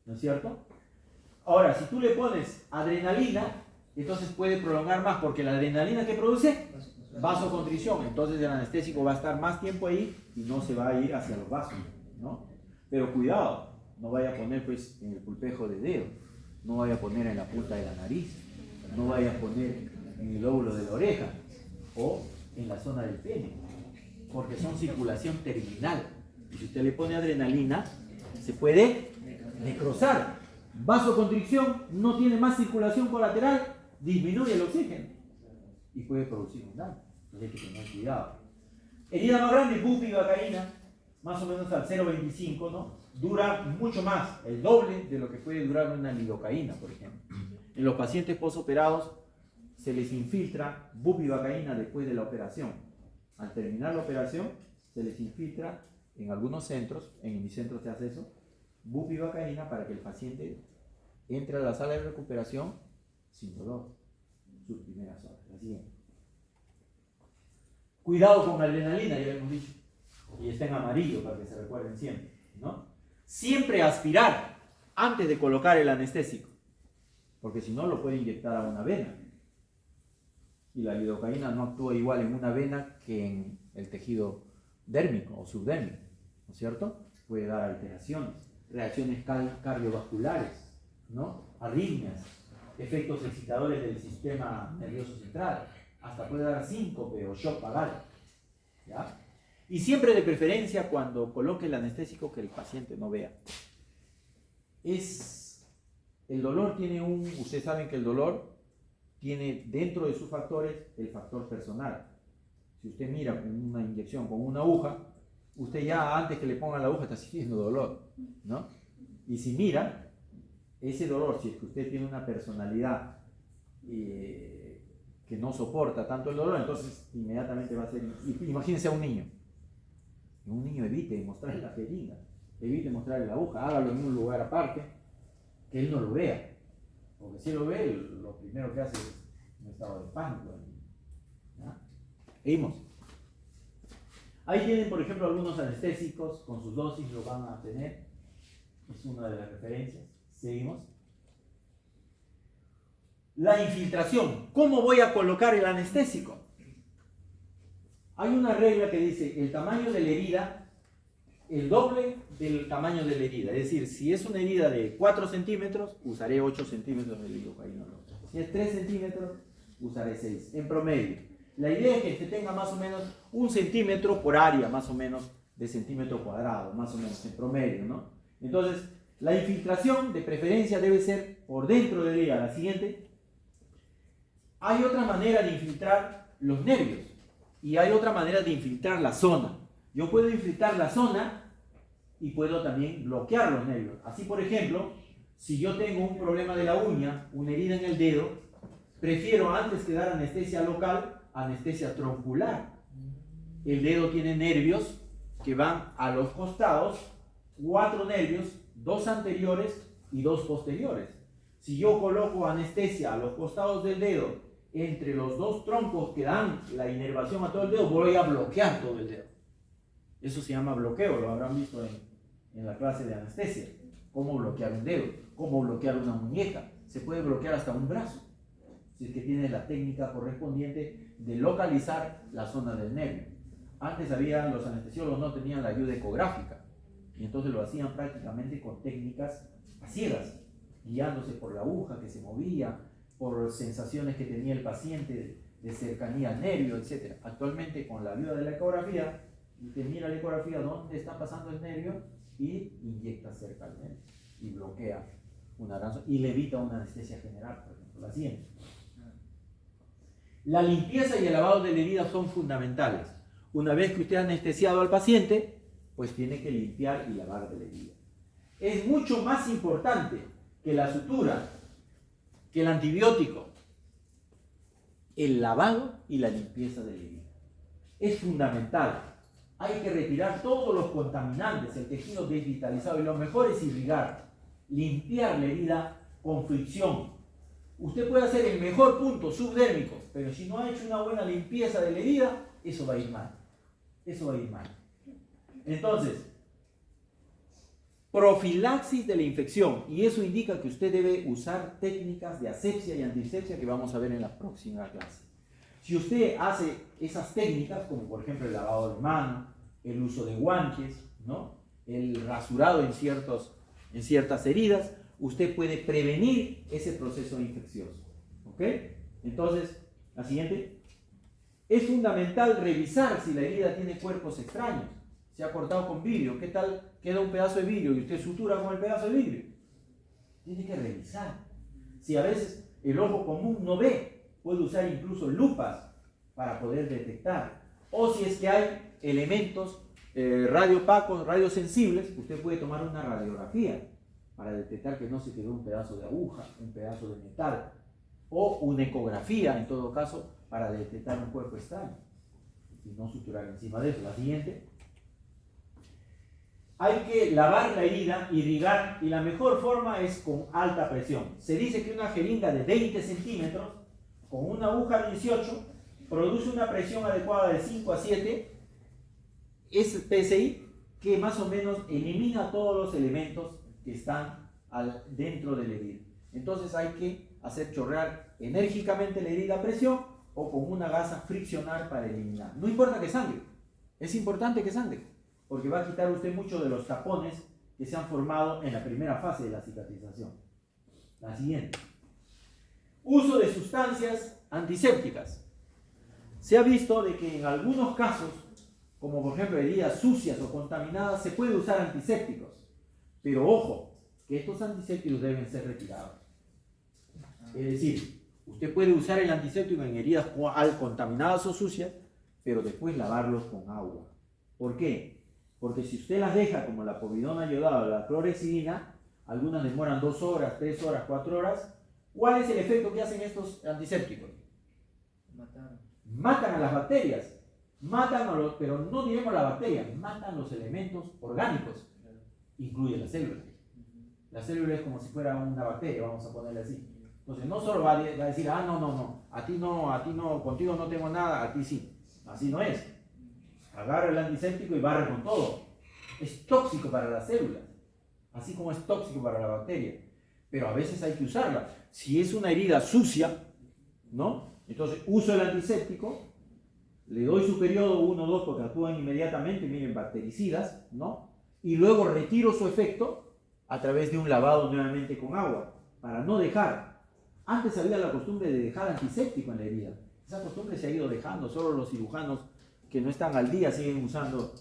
¿no es cierto? Ahora, si tú le pones adrenalina, entonces puede prolongar más, porque la adrenalina que produce vasoconstricción, entonces el anestésico va a estar más tiempo ahí y no se va a ir hacia los vasos, ¿no? Pero cuidado, no vaya a poner pues en el pulpejo de dedo, no vaya a poner en la punta de la nariz, no vaya a poner en el lóbulo de la oreja o en la zona del pene, porque son circulación terminal. Y si usted le pone adrenalina, se puede necrosar. Vasoconstricción, no tiene más circulación colateral, disminuye el oxígeno y puede producir un daño. Entonces hay que tener cuidado. Herida más grande, bupivacaína, más o menos al 0,25, ¿no? Dura mucho más, el doble de lo que puede durar una lidocaína, por ejemplo. En los pacientes posoperados se les infiltra bupivacaína después de la operación. Al terminar la operación, se les infiltra en algunos centros, en mi centro se hace eso, bupivacaína para que el paciente entre a la sala de recuperación sin dolor, sus primeras horas. La siguiente. Cuidado con la adrenalina, ya lo hemos dicho, y está en amarillo para que se recuerden siempre, ¿no? Siempre aspirar antes de colocar el anestésico, porque si no lo puede inyectar a una vena. Y la lidocaína no actúa igual en una vena que en el tejido dérmico o subdérmico, ¿no es cierto? Puede dar alteraciones, reacciones cardiovasculares, ¿no? Arritmias, efectos excitadores del sistema nervioso central, hasta puede dar síncope o shock vagal, ¿ya? Y siempre de preferencia cuando coloque el anestésico que el paciente no vea. El dolor tiene ustedes saben que el dolor tiene dentro de sus factores el factor personal. Si usted mira con una inyección, con una aguja, usted ya antes que le pongan la aguja está sintiendo dolor, ¿no? Y si mira, ese dolor, si es que usted tiene una personalidad que no soporta tanto el dolor, entonces inmediatamente va a ser... Imagínense a un niño. Un niño evite mostrarle la jeringa, evite mostrarle la aguja, hágalo en un lugar aparte, que él no lo vea. Porque si lo ve, lo primero que hace es un estado de pánico. ¿Ya? Seguimos. Ahí tienen, por ejemplo, algunos anestésicos, con sus dosis lo van a tener. Es una de las referencias. Seguimos. La infiltración. ¿Cómo voy a colocar el anestésico? Hay una regla que dice el tamaño de la herida, el doble del tamaño de la herida. Es decir, si es una herida de 4 centímetros, usaré 8 centímetros de lidocaína. Si es 3 centímetros, usaré 6. En promedio. La idea es que se tenga más o menos 1 centímetro por área, más o menos, de centímetro cuadrado, más o menos, en promedio, ¿no? Entonces, la infiltración de preferencia debe ser por dentro de la herida. La siguiente. Hay otra manera de infiltrar los nervios y hay otra manera de infiltrar la zona. Yo puedo infiltrar la zona y puedo también bloquear los nervios. Así, por ejemplo, si yo tengo un problema de la uña, una herida en el dedo, prefiero antes que dar anestesia local, anestesia troncular. El dedo tiene nervios que van a los costados, 4 nervios, 2 anteriores y 2 posteriores. Si yo coloco anestesia a los costados del dedo, entre los 2 troncos que dan la inervación a todo el dedo, voy a bloquear todo el dedo. Eso se llama bloqueo, lo habrán visto en la clase de anestesia. Cómo bloquear un dedo, cómo bloquear una muñeca. Se puede bloquear hasta un brazo, si es que tiene la técnica correspondiente de localizar la zona del nervio. Antes los anestesiólogos no tenían la ayuda ecográfica, y entonces lo hacían prácticamente con técnicas a ciegas, guiándose por la aguja que se movía, por sensaciones que tenía el paciente de cercanía al nervio, etc. Actualmente, con la ayuda de la ecografía, usted mira la ecografía dónde está pasando el nervio y inyecta cerca al nervio y bloquea una ranura y le evita una anestesia general, por ejemplo. La siguiente. La limpieza y el lavado de la herida son fundamentales. Una vez que usted ha anestesiado al paciente, pues tiene que limpiar y lavar de la herida. Es mucho más importante que la sutura, que el antibiótico, el lavado y la limpieza de la herida. Es fundamental. Hay que retirar todos los contaminantes, el tejido desvitalizado, y lo mejor es irrigar, limpiar la herida con fricción. Usted puede hacer el mejor punto subdérmico, pero si no ha hecho una buena limpieza de la herida, eso va a ir mal. Eso va a ir mal. Entonces, profilaxis de la infección, y eso indica que usted debe usar técnicas de asepsia y antisepsia que vamos a ver en la próxima clase. Si usted hace esas técnicas, como por ejemplo el lavado de manos, el uso de guantes, ¿no?, el rasurado en ciertas heridas, usted puede prevenir ese proceso infeccioso. ¿Ok? Entonces, la siguiente. Es fundamental revisar si la herida tiene cuerpos extraños. Se ha cortado con vidrio, ¿qué tal queda un pedazo de vidrio y usted sutura con el pedazo de vidrio? Tiene que revisar. Si a veces el ojo común no ve, puede usar incluso lupas para poder detectar. O si es que hay elementos radioopacos, radiosensibles, usted puede tomar una radiografía para detectar que no se quedó un pedazo de aguja, un pedazo de metal, o una ecografía, en todo caso, para detectar un cuerpo extraño y no suturar encima de eso. La siguiente. Hay que lavar la herida, irrigar, y la mejor forma es con alta presión. Se dice que una jeringa de 20 centímetros con una aguja 18 produce una presión adecuada de 5 a 7 PSI, que más o menos elimina todos los elementos que están dentro de la herida. Entonces hay que hacer chorrear enérgicamente la herida a presión o con una gasa friccionar para eliminar. No importa que sangre, es importante que sangre, porque va a quitar usted mucho de los tapones que se han formado en la primera fase de la cicatrización. La siguiente. Uso de sustancias antisépticas. Se ha visto de que en algunos casos, como por ejemplo heridas sucias o contaminadas, se puede usar antisépticos. Pero ojo, que estos antisépticos deben ser retirados. Es decir, Usted puede usar el antiséptico en heridas contaminadas o sucias, pero después lavarlos con agua. ¿Por qué? Porque si usted las deja como la povidona yodada o la clorhexidina, algunas demoran 2 horas, 3 horas, 4 horas. ¿Cuál es el efecto que hacen estos antisépticos? Matan a las bacterias. Pero no diremos las bacterias, matan los elementos orgánicos, incluye la célula. La célula es como si fuera una bacteria, vamos a ponerle así. Entonces no solo va a decir, no, a ti no, contigo no tengo nada, a ti sí. Así no es. Agarra el antiséptico y barre con todo. Es tóxico para las células, así como es tóxico para la bacteria. Pero a veces hay que usarla. Si es una herida sucia, ¿no? Entonces uso el antiséptico, le doy su periodo 1 o 2 porque actúan inmediatamente, miren, bactericidas, ¿no? Y luego retiro su efecto a través de un lavado nuevamente con agua, para no dejar. Antes había la costumbre de dejar antiséptico en la herida. Esa costumbre se ha ido dejando, solo los cirujanos que no están al día siguen usando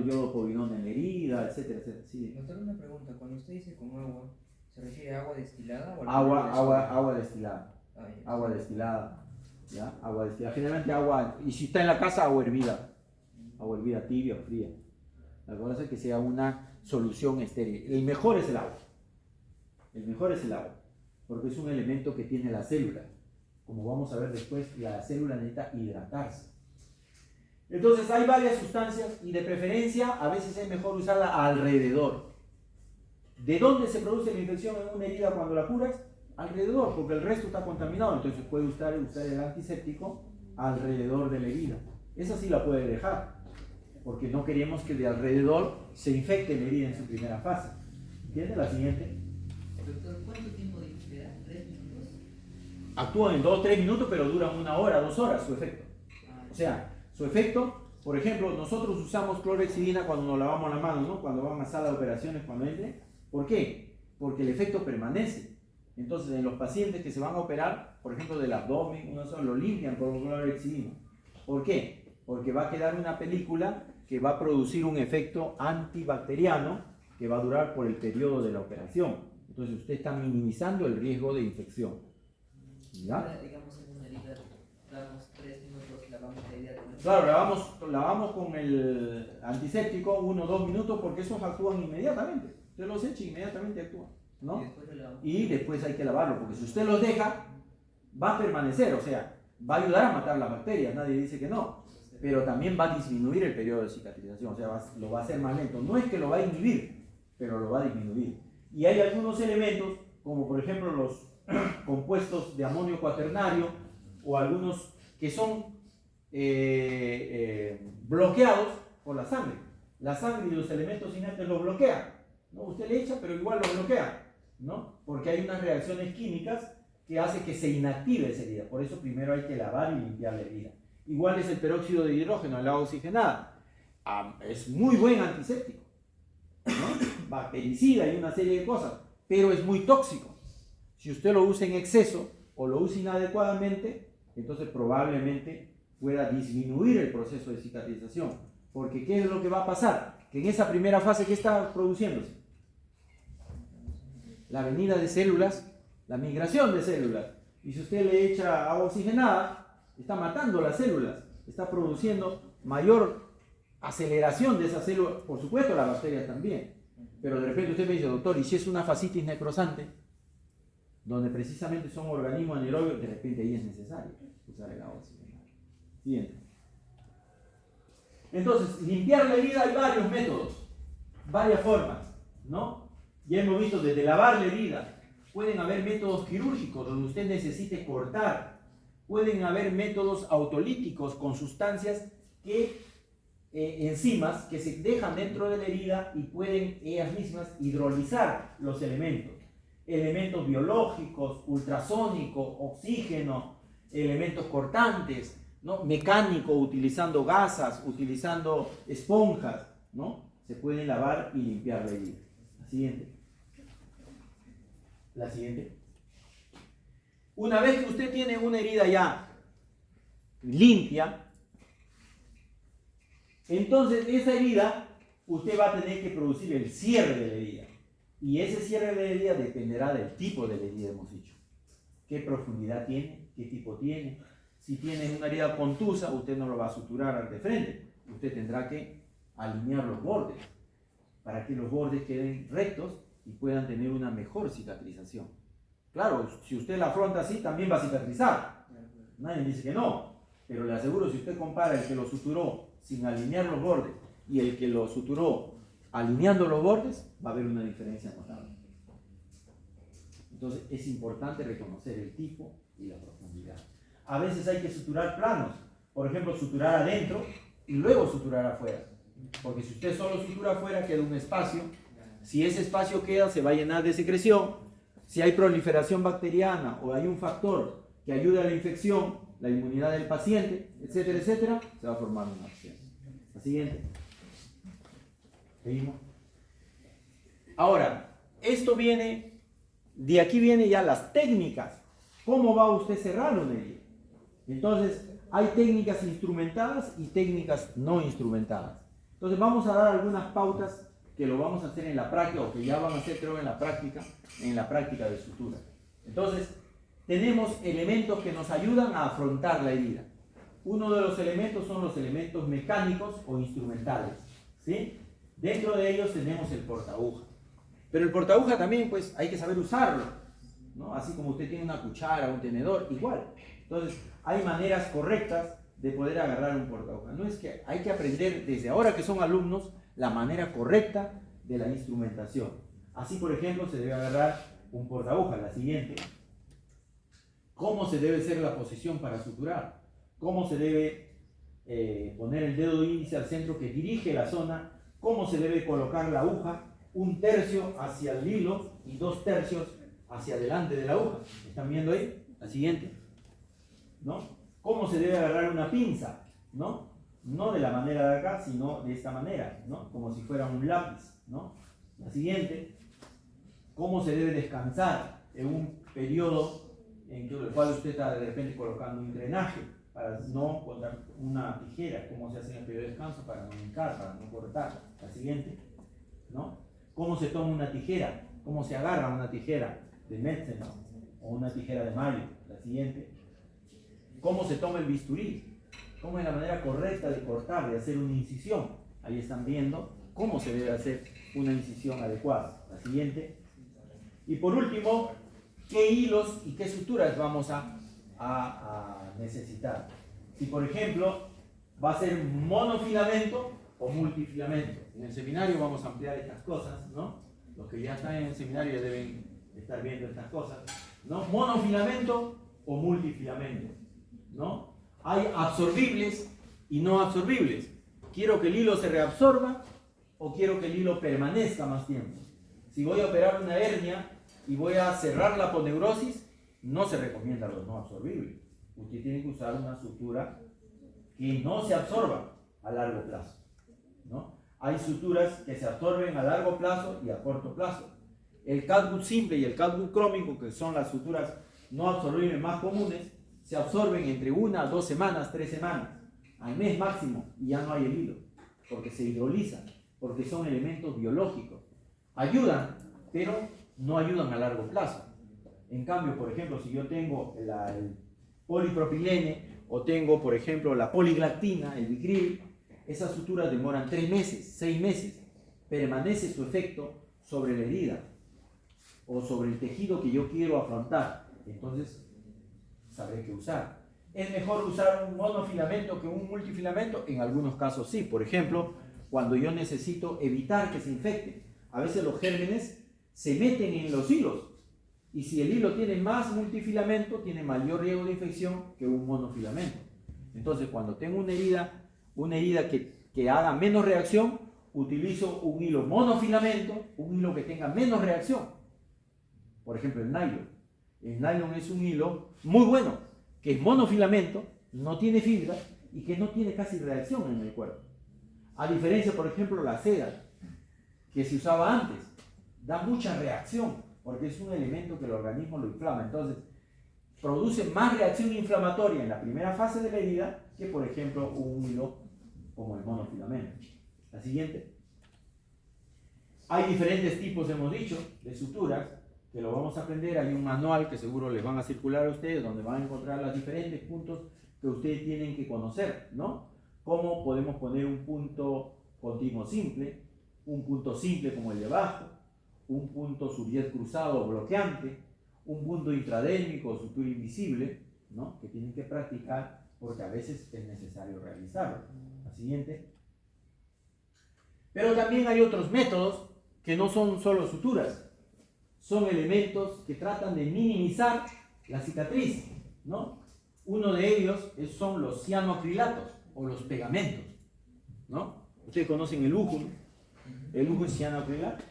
yodo povidona en la herida, etcétera, etcétera. Sí. Doctor, una pregunta, cuando usted dice con agua, ¿se refiere a agua destilada o Agua destilada. Ya. Agua destilada. ¿Ya? Agua destilada. Generalmente agua, y si está en la casa, agua hervida tibia o fría. La cosa es que sea una solución estéril. El mejor es el agua. Porque es un elemento que tiene la célula. Como vamos a ver después, la célula necesita hidratarse. Entonces hay varias sustancias y de preferencia a veces es mejor usarla alrededor. ¿De dónde se produce la infección en una herida cuando la curas? Alrededor, porque el resto está contaminado. Entonces puede usar el antiséptico alrededor de la herida. Esa sí la puede dejar, porque no queremos que de alrededor se infecte la herida en su primera fase. ¿Entiende? La siguiente. Doctor, ¿cuánto tiempo de inmunidad? ¿3 minutos? Actúan en 2 o 3 minutos, pero duran 1 hora, 2 horas su efecto. O sea, su efecto, por ejemplo, nosotros usamos clorhexidina cuando nos lavamos las manos, ¿no? Cuando van a sala de operaciones, cuando entre. ¿Por qué? Porque el efecto permanece. Entonces, en los pacientes que se van a operar, por ejemplo, del abdomen, lo limpian con clorhexidina. ¿Por qué? Porque va a quedar una película que va a producir un efecto antibacteriano que va a durar por el periodo de la operación. Entonces, usted está minimizando el riesgo de infección. ¿Ya? Ahora, digamos, en una herida, damos 3 minutos, lavamos la herida. Claro, lavamos con el antiséptico 1 o 2 minutos porque esos actúan inmediatamente. Usted los echa y inmediatamente actúan, ¿no? Y después hay que lavarlo, porque si usted los deja, va a permanecer, o sea, va a ayudar a matar las bacterias, nadie dice que no, pero también va a disminuir el periodo de cicatrización, o sea, lo va a hacer más lento. No es que lo va a inhibir, pero lo va a disminuir. Y hay algunos elementos, como por ejemplo los compuestos de amonio cuaternario, o algunos que son bloqueados por la sangre. La sangre y los elementos inertes los bloquean, ¿no? Usted le echa, pero igual lo bloquea, ¿no? Porque hay unas reacciones químicas que hacen que se inactive esa herida. Por eso primero hay que lavar y limpiar la herida. Igual es el peróxido de hidrógeno, el agua oxigenada. Es muy buen antiséptico, ¿no? Bactericida y una serie de cosas, pero es muy tóxico. Si usted lo usa en exceso o lo usa inadecuadamente, entonces probablemente pueda disminuir el proceso de cicatrización. Porque ¿qué es lo que va a pasar? Que en esa primera fase, ¿qué está produciéndose? La venida de células, la migración de células. Y si usted le echa agua oxigenada, está matando las células, está produciendo mayor aceleración de esas células, por supuesto las bacterias también. Pero de repente usted me dice, doctor, ¿y si es una fascitis necrosante? Donde precisamente son organismos anaerobios, de repente ahí es necesario usar el agua oxigenada. Siguiente. Entonces, limpiar la herida hay varios métodos, varias formas, ¿no? Ya hemos visto desde lavar la herida, pueden haber métodos quirúrgicos donde usted necesite cortar, pueden haber métodos autolíticos con sustancias que, enzimas que se dejan dentro de la herida y pueden ellas mismas hidrolizar los elementos biológicos, ultrasónico, oxígeno, elementos cortantes, ¿no? Mecánico, utilizando gasas, utilizando esponjas, ¿no? Se pueden lavar y limpiar la herida. La siguiente. Una vez que usted tiene una herida ya limpia, entonces esa herida usted va a tener que producir el cierre de la herida. Y ese cierre de la herida dependerá del tipo de la herida, hemos dicho. qué profundidad tiene, qué tipo tiene. Si tiene una herida contusa, usted no lo va a suturar de frente. Usted tendrá que alinear los bordes para que los bordes queden rectos y puedan tener una mejor cicatrización. Claro, si usted la afronta así, también va a cicatrizar. Nadie dice que no, pero le aseguro, si usted compara el que lo suturó sin alinear los bordes y el que lo suturó alineando los bordes, va a haber una diferencia notable. Entonces es importante reconocer el tipo y la profundidad. A veces hay que suturar planos, por ejemplo, suturar adentro y luego suturar afuera. Porque si usted solo sutura afuera, queda un espacio. Si ese espacio queda, se va a llenar de secreción. Si hay proliferación bacteriana o hay un factor que ayude a la infección, la inmunidad del paciente, etcétera, etcétera, se va a formar una absceso. La siguiente. Seguimos. Ahora, esto viene, de aquí viene ya las técnicas. ¿Cómo va usted a cerrar una herida? Entonces, hay técnicas instrumentadas y técnicas no instrumentadas. Entonces, vamos a dar algunas pautas que lo vamos a hacer en la práctica, o que ya van a hacer, creo, en la práctica de sutura. Entonces, tenemos elementos que nos ayudan a afrontar la herida. Uno de los elementos son los elementos mecánicos o instrumentales, ¿sí? Dentro de ellos tenemos el portaaguja. Pero el portaaguja también, pues, hay que saber usarlo, ¿no? Así como usted tiene una cuchara, un tenedor, igual. Entonces, hay maneras correctas de poder agarrar un portaaguja. No es que hay que aprender desde ahora que son alumnos la manera correcta de la instrumentación. Así, por ejemplo, se debe agarrar un portaaguja. La siguiente. ¿Cómo se debe hacer la posición para suturar? ¿Cómo se debe poner el dedo índice al centro que dirige la zona? ¿Cómo se debe colocar la aguja? 1/3 hacia el hilo y 2/3 hacia adelante de la aguja. ¿Están viendo ahí? La siguiente. ¿No? ¿Cómo se debe agarrar una pinza? ¿No? No de la manera de acá, sino de esta manera, ¿no? Como si fuera un lápiz, ¿no? La siguiente. ¿Cómo se debe descansar en un periodo en el cual usted está de repente colocando un drenaje para no poner una tijera? ¿Cómo se hace en el periodo de descanso para no hincar, para no cortar? La siguiente, ¿no? ¿Cómo se toma una tijera? ¿Cómo se agarra una tijera de Metzen o una tijera de Mayo? La siguiente. ¿Cómo se toma el bisturí? ¿Cómo es la manera correcta de cortar, de hacer una incisión? Ahí están viendo cómo se debe hacer una incisión adecuada. La siguiente. Y por último, ¿qué hilos y qué suturas vamos a necesitar? Si por ejemplo va a ser monofilamento o multifilamento. En el seminario vamos a ampliar estas cosas, ¿no? Los que ya están en el seminario ya deben estar viendo estas cosas, ¿no? Monofilamento o multifilamento, ¿no? Hay absorbibles y no absorbibles. ¿Quiero que el hilo se reabsorba o quiero que el hilo permanezca más tiempo? Si voy a operar una hernia y voy a cerrar la aponeurosis, no se recomienda los no absorbibles. Usted tiene que usar una sutura que no se absorba a largo plazo, ¿no? Hay suturas que se absorben a largo plazo y a corto plazo. El catgut simple y el catgut crómico, que son las suturas no absorbibles más comunes, se absorben entre 1 a 2 semanas, 3 semanas, al mes máximo, y ya no hay el hilo, porque se hidrolizan, porque son elementos biológicos. Ayudan, pero no ayudan a largo plazo. En cambio, por ejemplo, si yo tengo el polipropilene o tengo, por ejemplo, la poliglactina, el Vicryl, esas suturas demoran 3 meses, 6 meses, permanece su efecto sobre la herida o sobre el tejido que yo quiero afrontar. Entonces, sabré qué usar. ¿Es mejor usar un monofilamento que un multifilamento? En algunos casos sí. Por ejemplo, cuando yo necesito evitar que se infecte. A veces los gérmenes se meten en los hilos. Y si el hilo tiene más multifilamento, tiene mayor riesgo de infección que un monofilamento. Entonces, cuando tengo una herida que haga menos reacción, utilizo un hilo monofilamento, un hilo que tenga menos reacción. Por ejemplo, el nylon. El nylon es un hilo muy bueno, que es monofilamento, no tiene fibra y que no tiene casi reacción en el cuerpo. A diferencia, por ejemplo, la seda, que se usaba antes, da mucha reacción, porque es un elemento que el organismo lo inflama. Entonces, produce más reacción inflamatoria en la primera fase de la herida que, por ejemplo, un hilo como el monofilamento. La siguiente. Hay diferentes tipos, hemos dicho, de suturas. que lo vamos a aprender, hay un manual que seguro les van a circular a ustedes, donde van a encontrar los diferentes puntos que ustedes tienen que conocer, ¿no? Cómo podemos poner un punto continuo simple, un punto simple como el de abajo, un punto Surjet cruzado o bloqueante, un punto intradérmico o sutura invisible, ¿no? Que tienen que practicar porque a veces es necesario realizarlo. La siguiente. Pero también hay otros métodos que no son solo suturas, son elementos que tratan de minimizar la cicatriz, ¿no? Uno de ellos son los cianoacrilatos o los pegamentos, ¿no? Ustedes conocen el lujo, ¿no? El lujo es cianoacrilato,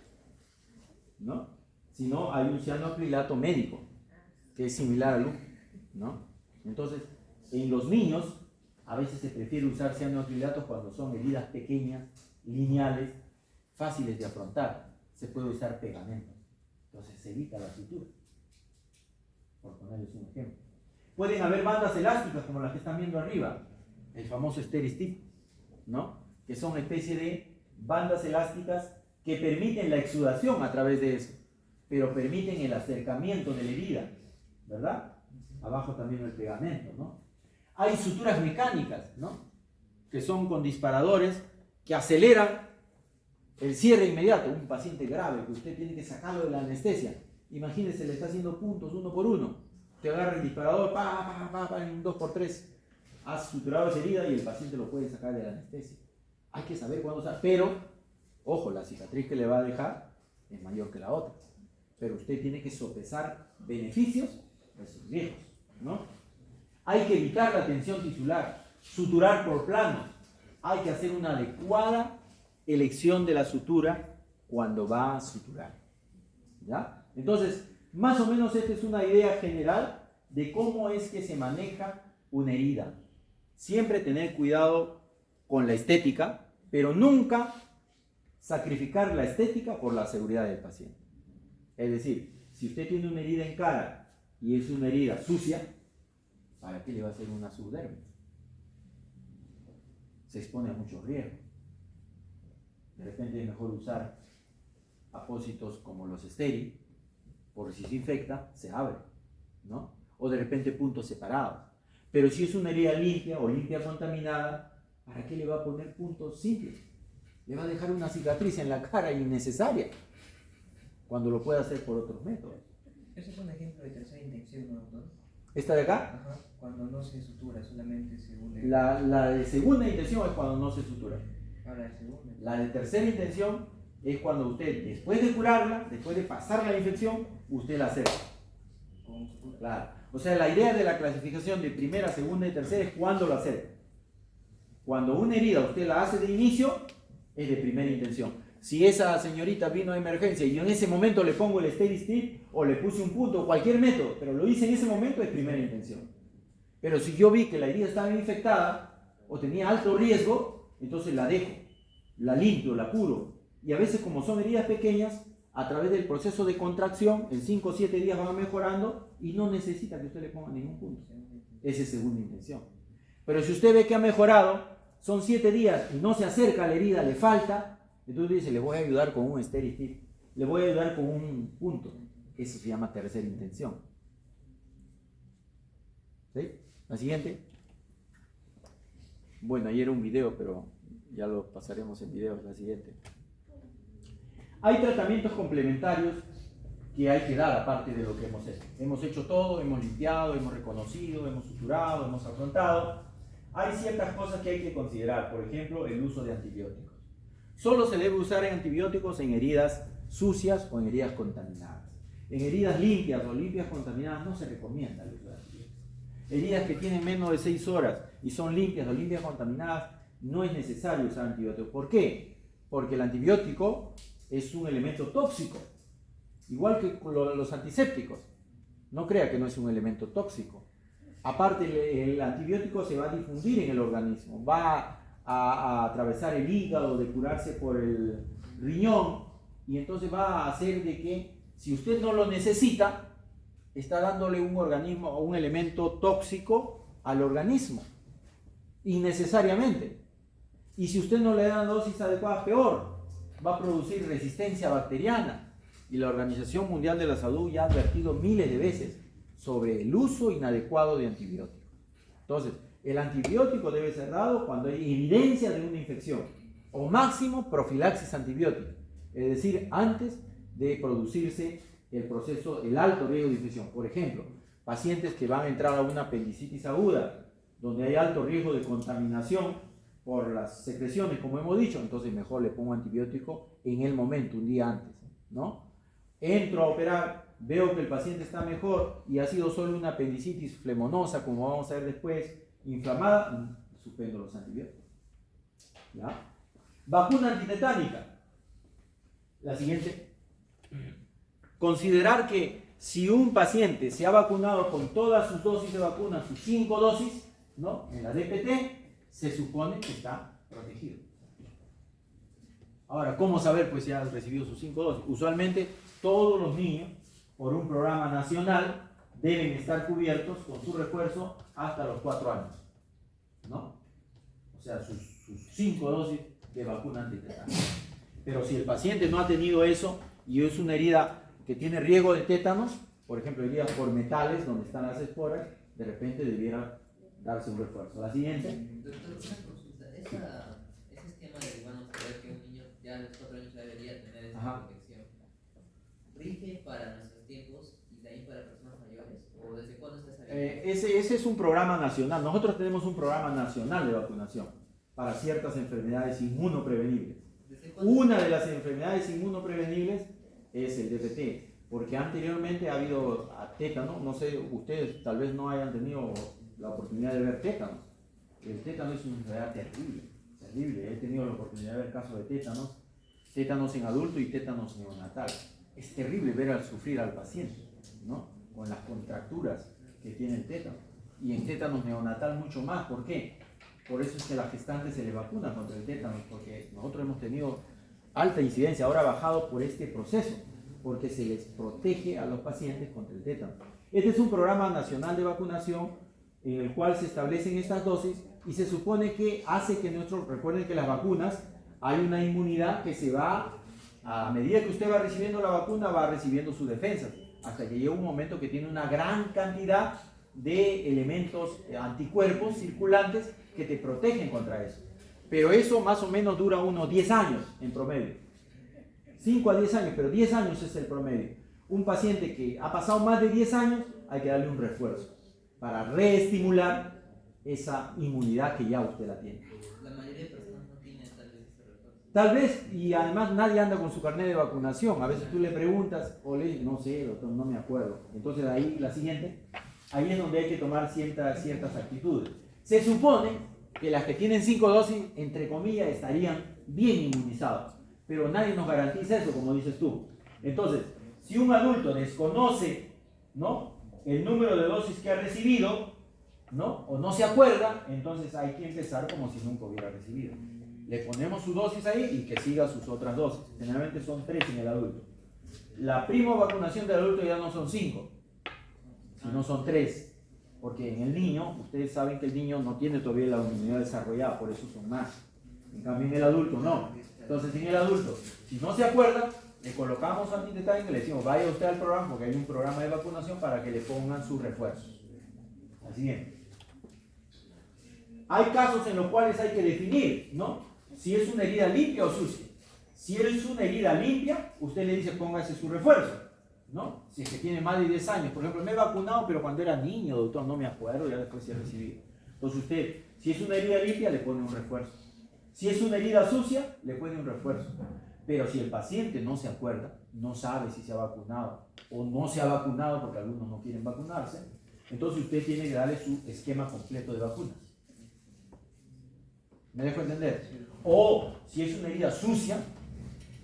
¿no? Si no, hay un cianoacrilato médico que es similar al lujo, ¿no? Entonces, en los niños a veces se prefiere usar cianoacrilatos cuando son heridas pequeñas, lineales, fáciles de afrontar. Se puede usar pegamento. Entonces se evita la sutura, por ponerles un ejemplo. Pueden haber bandas elásticas como las que están viendo arriba, el famoso Steri-Stip, ¿no? Que son especie de bandas elásticas que permiten la exudación a través de eso, pero permiten el acercamiento de la herida, ¿verdad? Abajo también el pegamento, ¿no? Hay suturas mecánicas, ¿no? Que son con disparadores que aceleran el cierre inmediato. Un paciente grave que usted tiene que sacarlo de la anestesia, imagínese, le está haciendo puntos uno por uno, te agarra el disparador, en un 2x3, has suturado esa herida y el paciente lo puede sacar de la anestesia. Hay que saber cuándo usar, pero ojo, la cicatriz que le va a dejar es mayor que la otra, pero usted tiene que sopesar beneficios versus riesgos, ¿no? Hay que evitar la tensión tisular, suturar por planos, hay que hacer una adecuada elección de la sutura cuando va a suturar, ¿ya? Entonces, más o menos esta es una idea general de cómo es que se maneja una herida. Siempre tener cuidado con la estética, pero nunca sacrificar la estética por la seguridad del paciente. Es decir, si usted tiene una herida en cara y es una herida sucia, ¿para qué le va a hacer una subdermis? Se expone a muchos riesgos. De repente es mejor usar apósitos como los Steri, por si se infecta, se abre, ¿no? O de repente puntos separados. Pero si es una herida limpia o limpia contaminada, ¿para qué le va a poner puntos simples? Le va a dejar una cicatriz en la cara innecesaria, cuando lo puede hacer por otros métodos. Ese es un ejemplo de tercera intención, ¿no, doctor? ¿Esta de acá? Ajá, cuando no se sutura, solamente se une. La de segunda intención es cuando no se sutura. Ahora, de segunda. La de tercera intención es cuando usted, después de curarla, después de pasar la infección, usted la acerca. Con sutura. Claro. O sea, la idea de la clasificación de primera, segunda y tercera es cuando la acerca. Cuando una herida usted la hace de inicio, es de primera intención. Si esa señorita vino a emergencia y yo en ese momento le pongo el Steri-Stip o le puse un punto, cualquier método, pero lo hice en ese momento, es primera intención. Pero si yo vi que la herida estaba infectada o tenía alto riesgo, entonces la dejo, la limpio, la curo. Y a veces, como son heridas pequeñas, a través del proceso de contracción, en 5 o 7 días van mejorando y no necesita que usted le ponga ningún punto. Esa es segunda intención. Pero si usted ve que ha mejorado, son 7 días y no se acerca a la herida, le falta, entonces dice, le voy a ayudar con un Steri-Stip, le voy a ayudar con un punto. Eso se llama tercera intención. ¿Sí? La siguiente. Bueno, ayer era un video, pero ya lo pasaremos en video, la siguiente. Hay tratamientos complementarios que hay que dar aparte de lo que hemos hecho. Hemos hecho todo, hemos limpiado, hemos reconocido, hemos suturado, hemos afrontado. Hay ciertas cosas que hay que considerar, por ejemplo, el uso de antibióticos. Solo se debe usar antibióticos en heridas sucias o en heridas contaminadas. En heridas limpias o limpias contaminadas no se recomienda el uso de antibióticos. Heridas que tienen menos de 6 horas y son limpias o limpias contaminadas, no es necesario usar antibióticos. ¿Por qué? Porque el antibiótico es un elemento tóxico, igual que los antisépticos. No crea que no es un elemento tóxico. Aparte, el antibiótico se va a difundir en el organismo, va a atravesar el hígado, depurarse por el riñón, y entonces va a hacer de que, si usted no lo necesita, está dándole un organismo o un elemento tóxico al organismo, innecesariamente. Y si usted no le da la dosis adecuada, peor, va a producir resistencia bacteriana, Y la Organización Mundial de la Salud ya ha advertido miles de veces sobre el uso inadecuado de antibióticos. Entonces, el antibiótico debe ser dado cuando hay evidencia de una infección o máximo profilaxis antibiótica, es decir, antes de producirse el proceso, el alto riesgo de infección. Por ejemplo, pacientes que van a entrar a una apendicitis aguda, donde hay alto riesgo de contaminación por las secreciones, como hemos dicho, entonces mejor le pongo antibiótico en el momento, un día antes, ¿no? Entro a operar, veo que el paciente está mejor y ha sido solo una apendicitis flemonosa, como vamos a ver después, inflamada, suspendo los antibióticos. ¿Ya? Vacuna antitetánica. La siguiente. Considerar que si un paciente se ha vacunado con todas sus dosis de vacuna, sus 5 dosis, ¿no? En la DPT, se supone que está protegido. Ahora, ¿cómo saber pues si ha recibido sus 5 dosis? Usualmente todos los niños, por un programa nacional, deben estar cubiertos con su refuerzo hasta los 4 años, ¿no? O sea, sus 5 dosis de vacuna antitetánica. Pero si el paciente no ha tenido eso y es una herida que tiene riesgo de tétanos, por ejemplo, heridas por metales donde están las esporas, de repente debiera darse un refuerzo. La siguiente. Doctor, una consulta. Ese esquema de, vamos a ver que un niño ya a los 4 años ya debería tener esa Ajá. protección, ¿rige para nuestros tiempos y también para personas mayores? ¿O desde cuándo está saliendo? Ese es un programa nacional. Nosotros tenemos un programa nacional de vacunación para ciertas enfermedades inmunoprevenibles. ¿Desde cuándo? Una de las enfermedades inmunoprevenibles es el DPT, porque anteriormente ha habido tétano, no sé, ustedes tal vez no hayan tenido la oportunidad de ver tétanos. El tétano es una enfermedad terrible, terrible. He tenido la oportunidad de ver casos de tétanos en adulto y tétanos neonatal. Es terrible ver al sufrir al paciente, ¿no? Con las contracturas que tiene el tétano. Y en tétanos neonatal mucho más. ¿Por qué? Por eso es que a las gestantes se les vacuna contra el tétano, porque nosotros hemos tenido alta incidencia, ahora ha bajado por este proceso, porque se les protege a los pacientes contra el tétano. Este es un programa nacional de vacunación en el cual se establecen estas dosis y se supone que hace que recuerden que las vacunas, hay una inmunidad que se va, a medida que usted va recibiendo la vacuna, va recibiendo sus defensas, hasta que llega un momento que tiene una gran cantidad de elementos anticuerpos circulantes que te protegen contra eso. Pero eso más o menos dura unos 10 años en promedio. 5 a 10 años, pero 10 años es el promedio. Un paciente que ha pasado más de 10 años, hay que darle un refuerzo para reestimular esa inmunidad que ya usted la tiene. La mayoría de personas no tienen tal vez ese refuerzo. Tal vez, y además nadie anda con su carnet de vacunación. A veces tú le preguntas, o le dices, no sé, doctor, no me acuerdo. Entonces ahí, la siguiente, ahí es donde hay que tomar ciertas actitudes. Se supone que las que tienen 5 dosis, entre comillas, estarían bien inmunizados. Pero nadie nos garantiza eso, como dices tú. Entonces, si un adulto desconoce, ¿no?, el número de dosis que ha recibido, ¿no?, o no se acuerda, entonces hay que empezar como si nunca hubiera recibido. Le ponemos su dosis ahí y que siga sus otras dosis. Generalmente son 3 en el adulto. La primo vacunación del adulto ya no son 5, sino son 3. Porque en el niño, ustedes saben que el niño no tiene todavía la inmunidad desarrollada, por eso son más. En cambio en el adulto no. Entonces en el adulto, si no se acuerda, le colocamos antitetánico y le decimos, vaya usted al programa, porque hay un programa de vacunación para que le pongan sus refuerzos. Así es. Hay casos en los cuales hay que definir, ¿no?, si es una herida limpia o sucia. Si es una herida limpia, usted le dice póngase su refuerzo, ¿no? Si es que tiene más de 10 años. Por ejemplo, me he vacunado, pero cuando era niño, doctor, no me acuerdo, ya después se ha recibido. Entonces usted, si es una herida limpia, le pone un refuerzo. Si es una herida sucia, le pone un refuerzo. Pero si el paciente no se acuerda, no sabe si se ha vacunado o no se ha vacunado, porque algunos no quieren vacunarse, entonces usted tiene que darle su esquema completo de vacunas. ¿Me dejo entender? O si es una herida sucia,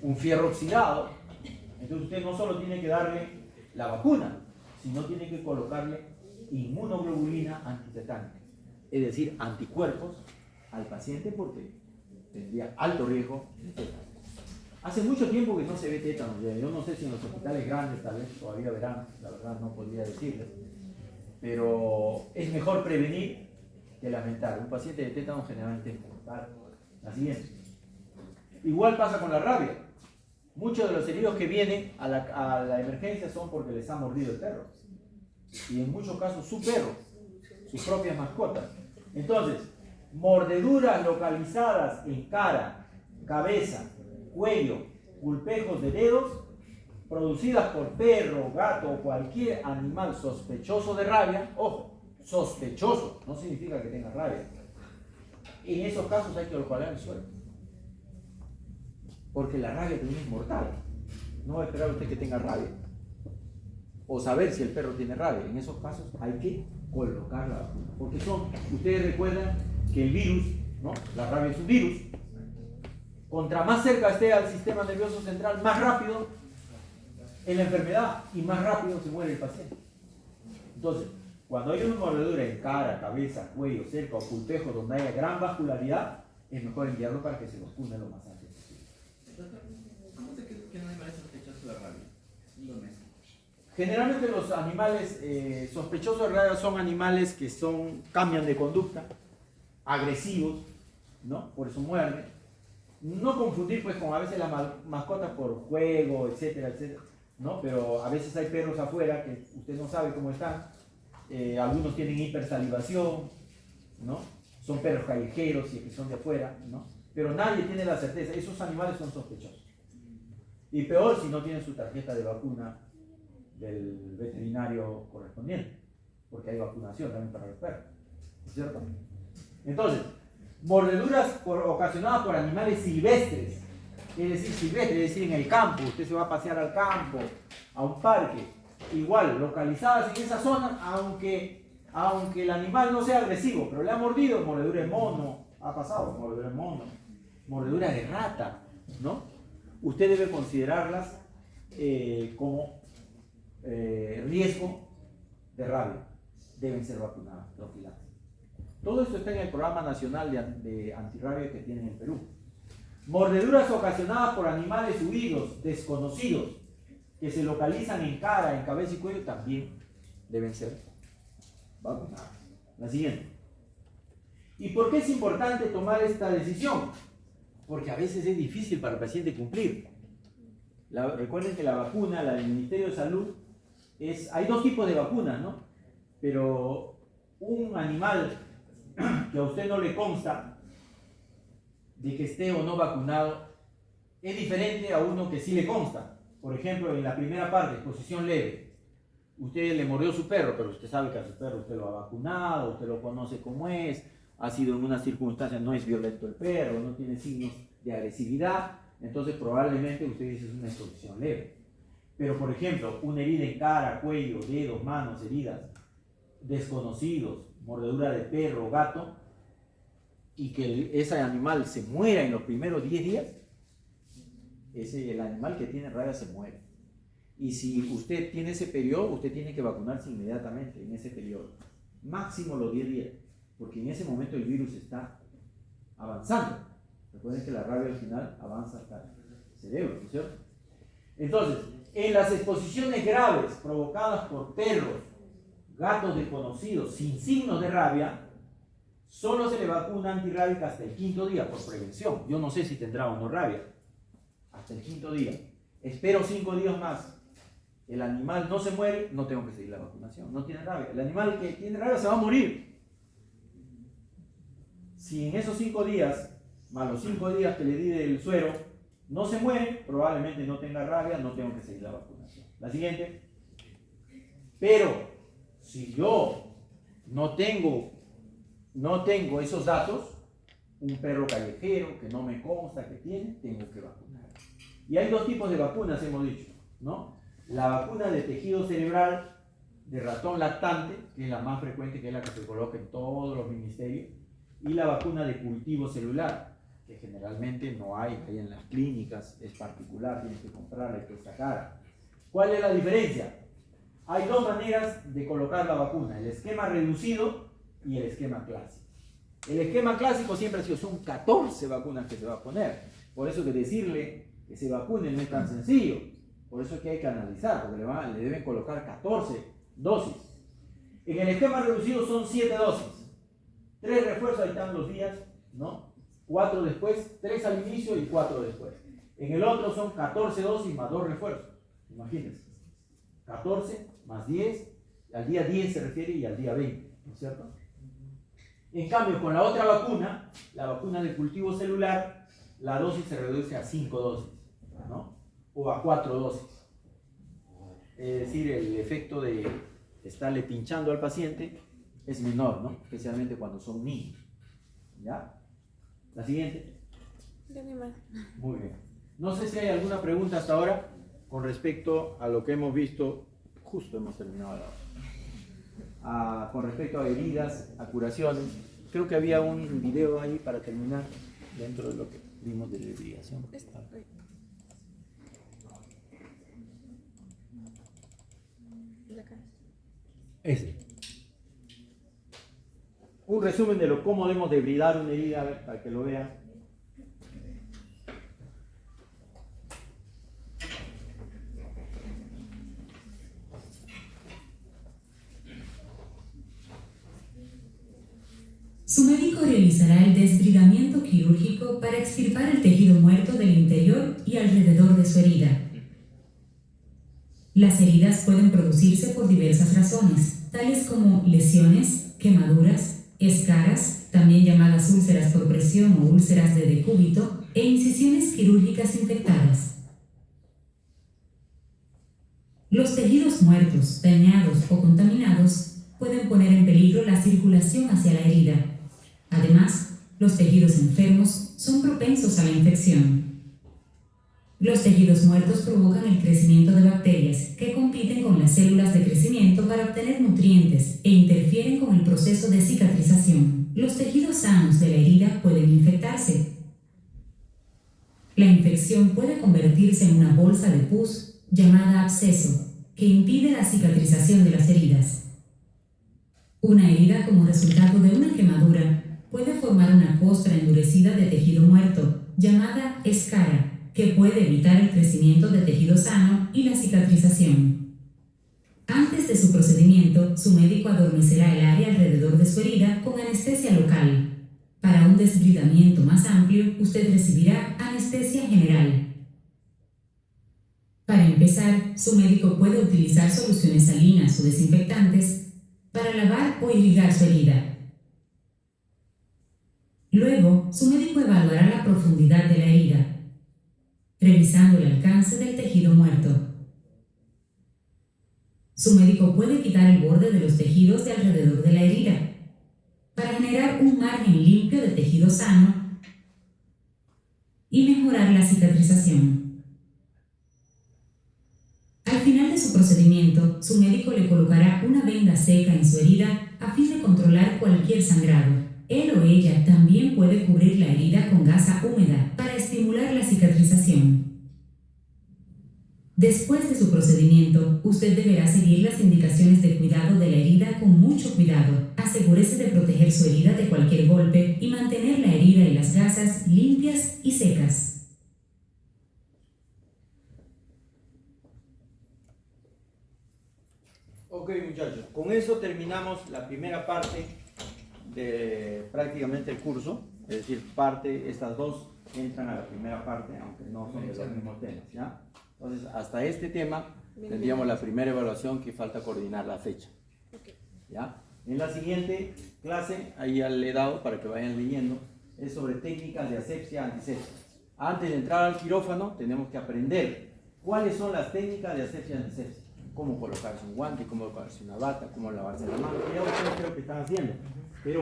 un fierro oxidado, entonces usted no solo tiene que darle la vacuna, sino tiene que colocarle inmunoglobulina antitetánica, es decir, anticuerpos al paciente porque tendría alto riesgo de tétanos. Hace mucho tiempo que no se ve tétanos, yo no sé si en los hospitales grandes tal vez todavía verán, la verdad no podría decirles, pero es mejor prevenir que lamentar. Un paciente de tétanos generalmente es mortal. La siguiente. Igual pasa con la rabia. Muchos de los heridos que vienen a la emergencia son porque les ha mordido el perro. Y en muchos casos su perro, sus propias mascotas. Entonces, mordeduras localizadas en cara, cabeza, cuello, pulpejos de dedos, producidas por perro, gato o cualquier animal sospechoso de rabia, ojo, sospechoso, no significa que tenga rabia. En esos casos hay que colocarle al suelo. Porque la rabia también es mortal. No va a esperar usted que tenga rabia. O saber si el perro tiene rabia. En esos casos hay que colocar la vacuna. Porque ustedes recuerdan que el virus, ¿no? La rabia es un virus. Contra más cerca esté al sistema nervioso central, más rápido es la enfermedad y más rápido se muere el paciente. Entonces, cuando hay una mordedura en cara, cabeza, cuello, cerca o pulpejo donde haya gran vascularidad, es mejor enviarlo para que se vacune lo más antes posible. ¿Cómo sé que un animal es sospechoso de rabia? Dígame eso. Generalmente los animales sospechosos de rabia son animales que cambian de conducta, agresivos, ¿no? Por eso muerden. No confundir pues con a veces las mascotas por juego, etcétera, etcétera, ¿no? Pero a veces hay perros afuera que usted no sabe cómo están. Algunos tienen hipersalivación, ¿no? Son perros callejeros y que son de afuera, ¿no? Pero nadie tiene la certeza. Esos animales son sospechosos. Y peor si no tienen su tarjeta de vacuna del veterinario correspondiente, porque hay vacunación también para los perros, ¿cierto? Entonces, mordeduras ocasionadas por animales silvestres, es decir, en el campo. Usted se va a pasear al campo, a un parque, igual, localizadas en esa zona, aunque el animal no sea agresivo, pero le ha mordido, mordedura de mono, ha pasado, mordedura de mono, mordedura de rata, ¿no? Usted debe considerarlas como riesgo de rabia, deben ser vacunadas, profilaxis. Todo esto está en el programa nacional de antirrabia que tiene en Perú. Mordeduras ocasionadas por animales huidos, desconocidos, que se localizan en cara, en cabeza y cuello, también deben ser vacunadas. La siguiente. ¿Y por qué es importante tomar esta decisión? Porque a veces es difícil para el paciente cumplir. Recuerden que la vacuna, la del Ministerio de Salud, hay dos tipos de vacunas, ¿no? Pero un animal que a usted no le consta de que esté o no vacunado es diferente a uno que sí le consta. Por ejemplo, en la primera parte, exposición leve, usted le mordió su perro, pero usted sabe que a su perro usted lo ha vacunado, usted lo conoce como es, ha sido en unas circunstancias, no es violento el perro, no tiene signos de agresividad, entonces probablemente usted dice es una exposición leve. Pero por ejemplo, una herida en cara, cuello, dedos, manos, heridas, desconocidos, mordedura de perro o gato, y que ese animal se muera en los primeros 10 días, el animal que tiene rabia se muere. Y si usted tiene ese periodo, usted tiene que vacunarse inmediatamente en ese periodo, máximo los 10 días, porque en ese momento el virus está avanzando. Recuerden que la rabia al final avanza hasta el cerebro, ¿no es cierto? Entonces, en las exposiciones graves provocadas por perros, gatos desconocidos sin signos de rabia, solo se le vacuna antirrábica hasta el 5.º día por prevención. Yo no sé si tendrá o no rabia. Hasta el 5.º día. Espero 5 días más. El animal no se muere, no tengo que seguir la vacunación. No tiene rabia. El animal que tiene rabia se va a morir. Si en esos 5 días, más los 5 días que le di del suero, no se muere, probablemente no tenga rabia, no tengo que seguir la vacunación. La siguiente. Pero si yo no tengo esos datos, un perro callejero que no me consta que tiene, tengo que vacunar. Y hay dos tipos de vacunas, hemos dicho, ¿no? La vacuna de tejido cerebral de ratón lactante, que es la más frecuente, que es la que se coloca en todos los ministerios, y la vacuna de cultivo celular, que generalmente no hay en las clínicas, es particular, tienes que comprarla, hay que sacar. ¿Cuál es la diferencia? Hay dos maneras de colocar la vacuna, el esquema reducido y el esquema clásico. El esquema clásico siempre ha sido, son 14 vacunas que se va a poner. Por eso que decirle que se vacune no es tan sencillo. Por eso es que hay que analizar, porque le deben colocar 14 dosis. En el esquema reducido son 7 dosis. 3 refuerzos, ahí están los días, ¿no? 4 después, 3 al inicio y 4 después. En el otro son 14 dosis más 2 refuerzos. Imagínense. 14 más 10, al día 10 se refiere y al día 20, ¿no es cierto? En cambio, con la otra vacuna, la vacuna del cultivo celular, la dosis se reduce a 5 dosis, ¿no? O a 4 dosis. Es decir, el efecto de estarle pinchando al paciente es menor, ¿no? Especialmente cuando son niños. ¿Ya? La siguiente. Muy bien. No sé si hay alguna pregunta hasta ahora con respecto a lo que hemos visto. Justo hemos terminado la hora. Con respecto a heridas, a curaciones. Creo que había un video ahí para terminar dentro de lo que vimos de la irrigación. Ese. Un resumen de cómo debemos debridar una herida, a ver, para que lo vean. Su médico realizará el desbridamiento quirúrgico para extirpar el tejido muerto del interior y alrededor de su herida. Las heridas pueden producirse por diversas razones, tales como lesiones, quemaduras, escaras, también llamadas úlceras por presión o úlceras de decúbito, e incisiones quirúrgicas infectadas. Los tejidos muertos, dañados o contaminados pueden poner en peligro la circulación hacia la herida. Además, los tejidos enfermos son propensos a la infección. Los tejidos muertos provocan el crecimiento de bacterias que compiten con las células de crecimiento para obtener nutrientes e interfieren con el proceso de cicatrización. Los tejidos sanos de la herida pueden infectarse. La infección puede convertirse en una bolsa de pus llamada absceso, que impide la cicatrización de las heridas. Una herida como resultado de una quemadura puede formar una costra endurecida de tejido muerto, llamada escara, que puede evitar el crecimiento de tejido sano y la cicatrización. Antes de su procedimiento, su médico adormecerá el área alrededor de su herida con anestesia local. Para un desbridamiento más amplio, usted recibirá anestesia general. Para empezar, su médico puede utilizar soluciones salinas o desinfectantes para lavar o irrigar su herida. Luego, su médico evaluará la profundidad de la herida, revisando el alcance del tejido muerto. Su médico puede quitar el borde de los tejidos de alrededor de la herida para generar un margen limpio de tejido sano y mejorar la cicatrización. Al final de su procedimiento, su médico le colocará una venda seca en su herida a fin de controlar cualquier sangrado. Él o ella también puede cubrir la herida con gasa húmeda para estimular la cicatrización. Después de su procedimiento, usted deberá seguir las indicaciones de cuidado de la herida con mucho cuidado. Asegúrese de proteger su herida de cualquier golpe y mantener la herida y las gasas limpias y secas. Ok, muchachos, con eso terminamos la primera parte de prácticamente el curso, es decir, estas dos entran a la primera parte, aunque no son de los mismos temas, ¿ya? Entonces, hasta este tema tendríamos la primera evaluación, que falta coordinar la fecha, ¿ya? En la siguiente clase, ahí ya le he dado para que vayan leyendo, es sobre técnicas de asepsia, antisepsia. Antes de entrar al quirófano, tenemos que aprender cuáles son las técnicas de asepsia, antisepsia. Cómo colocarse un guante, cómo colocarse una bata, cómo lavarse la mano, que ya ustedes creo que están haciendo.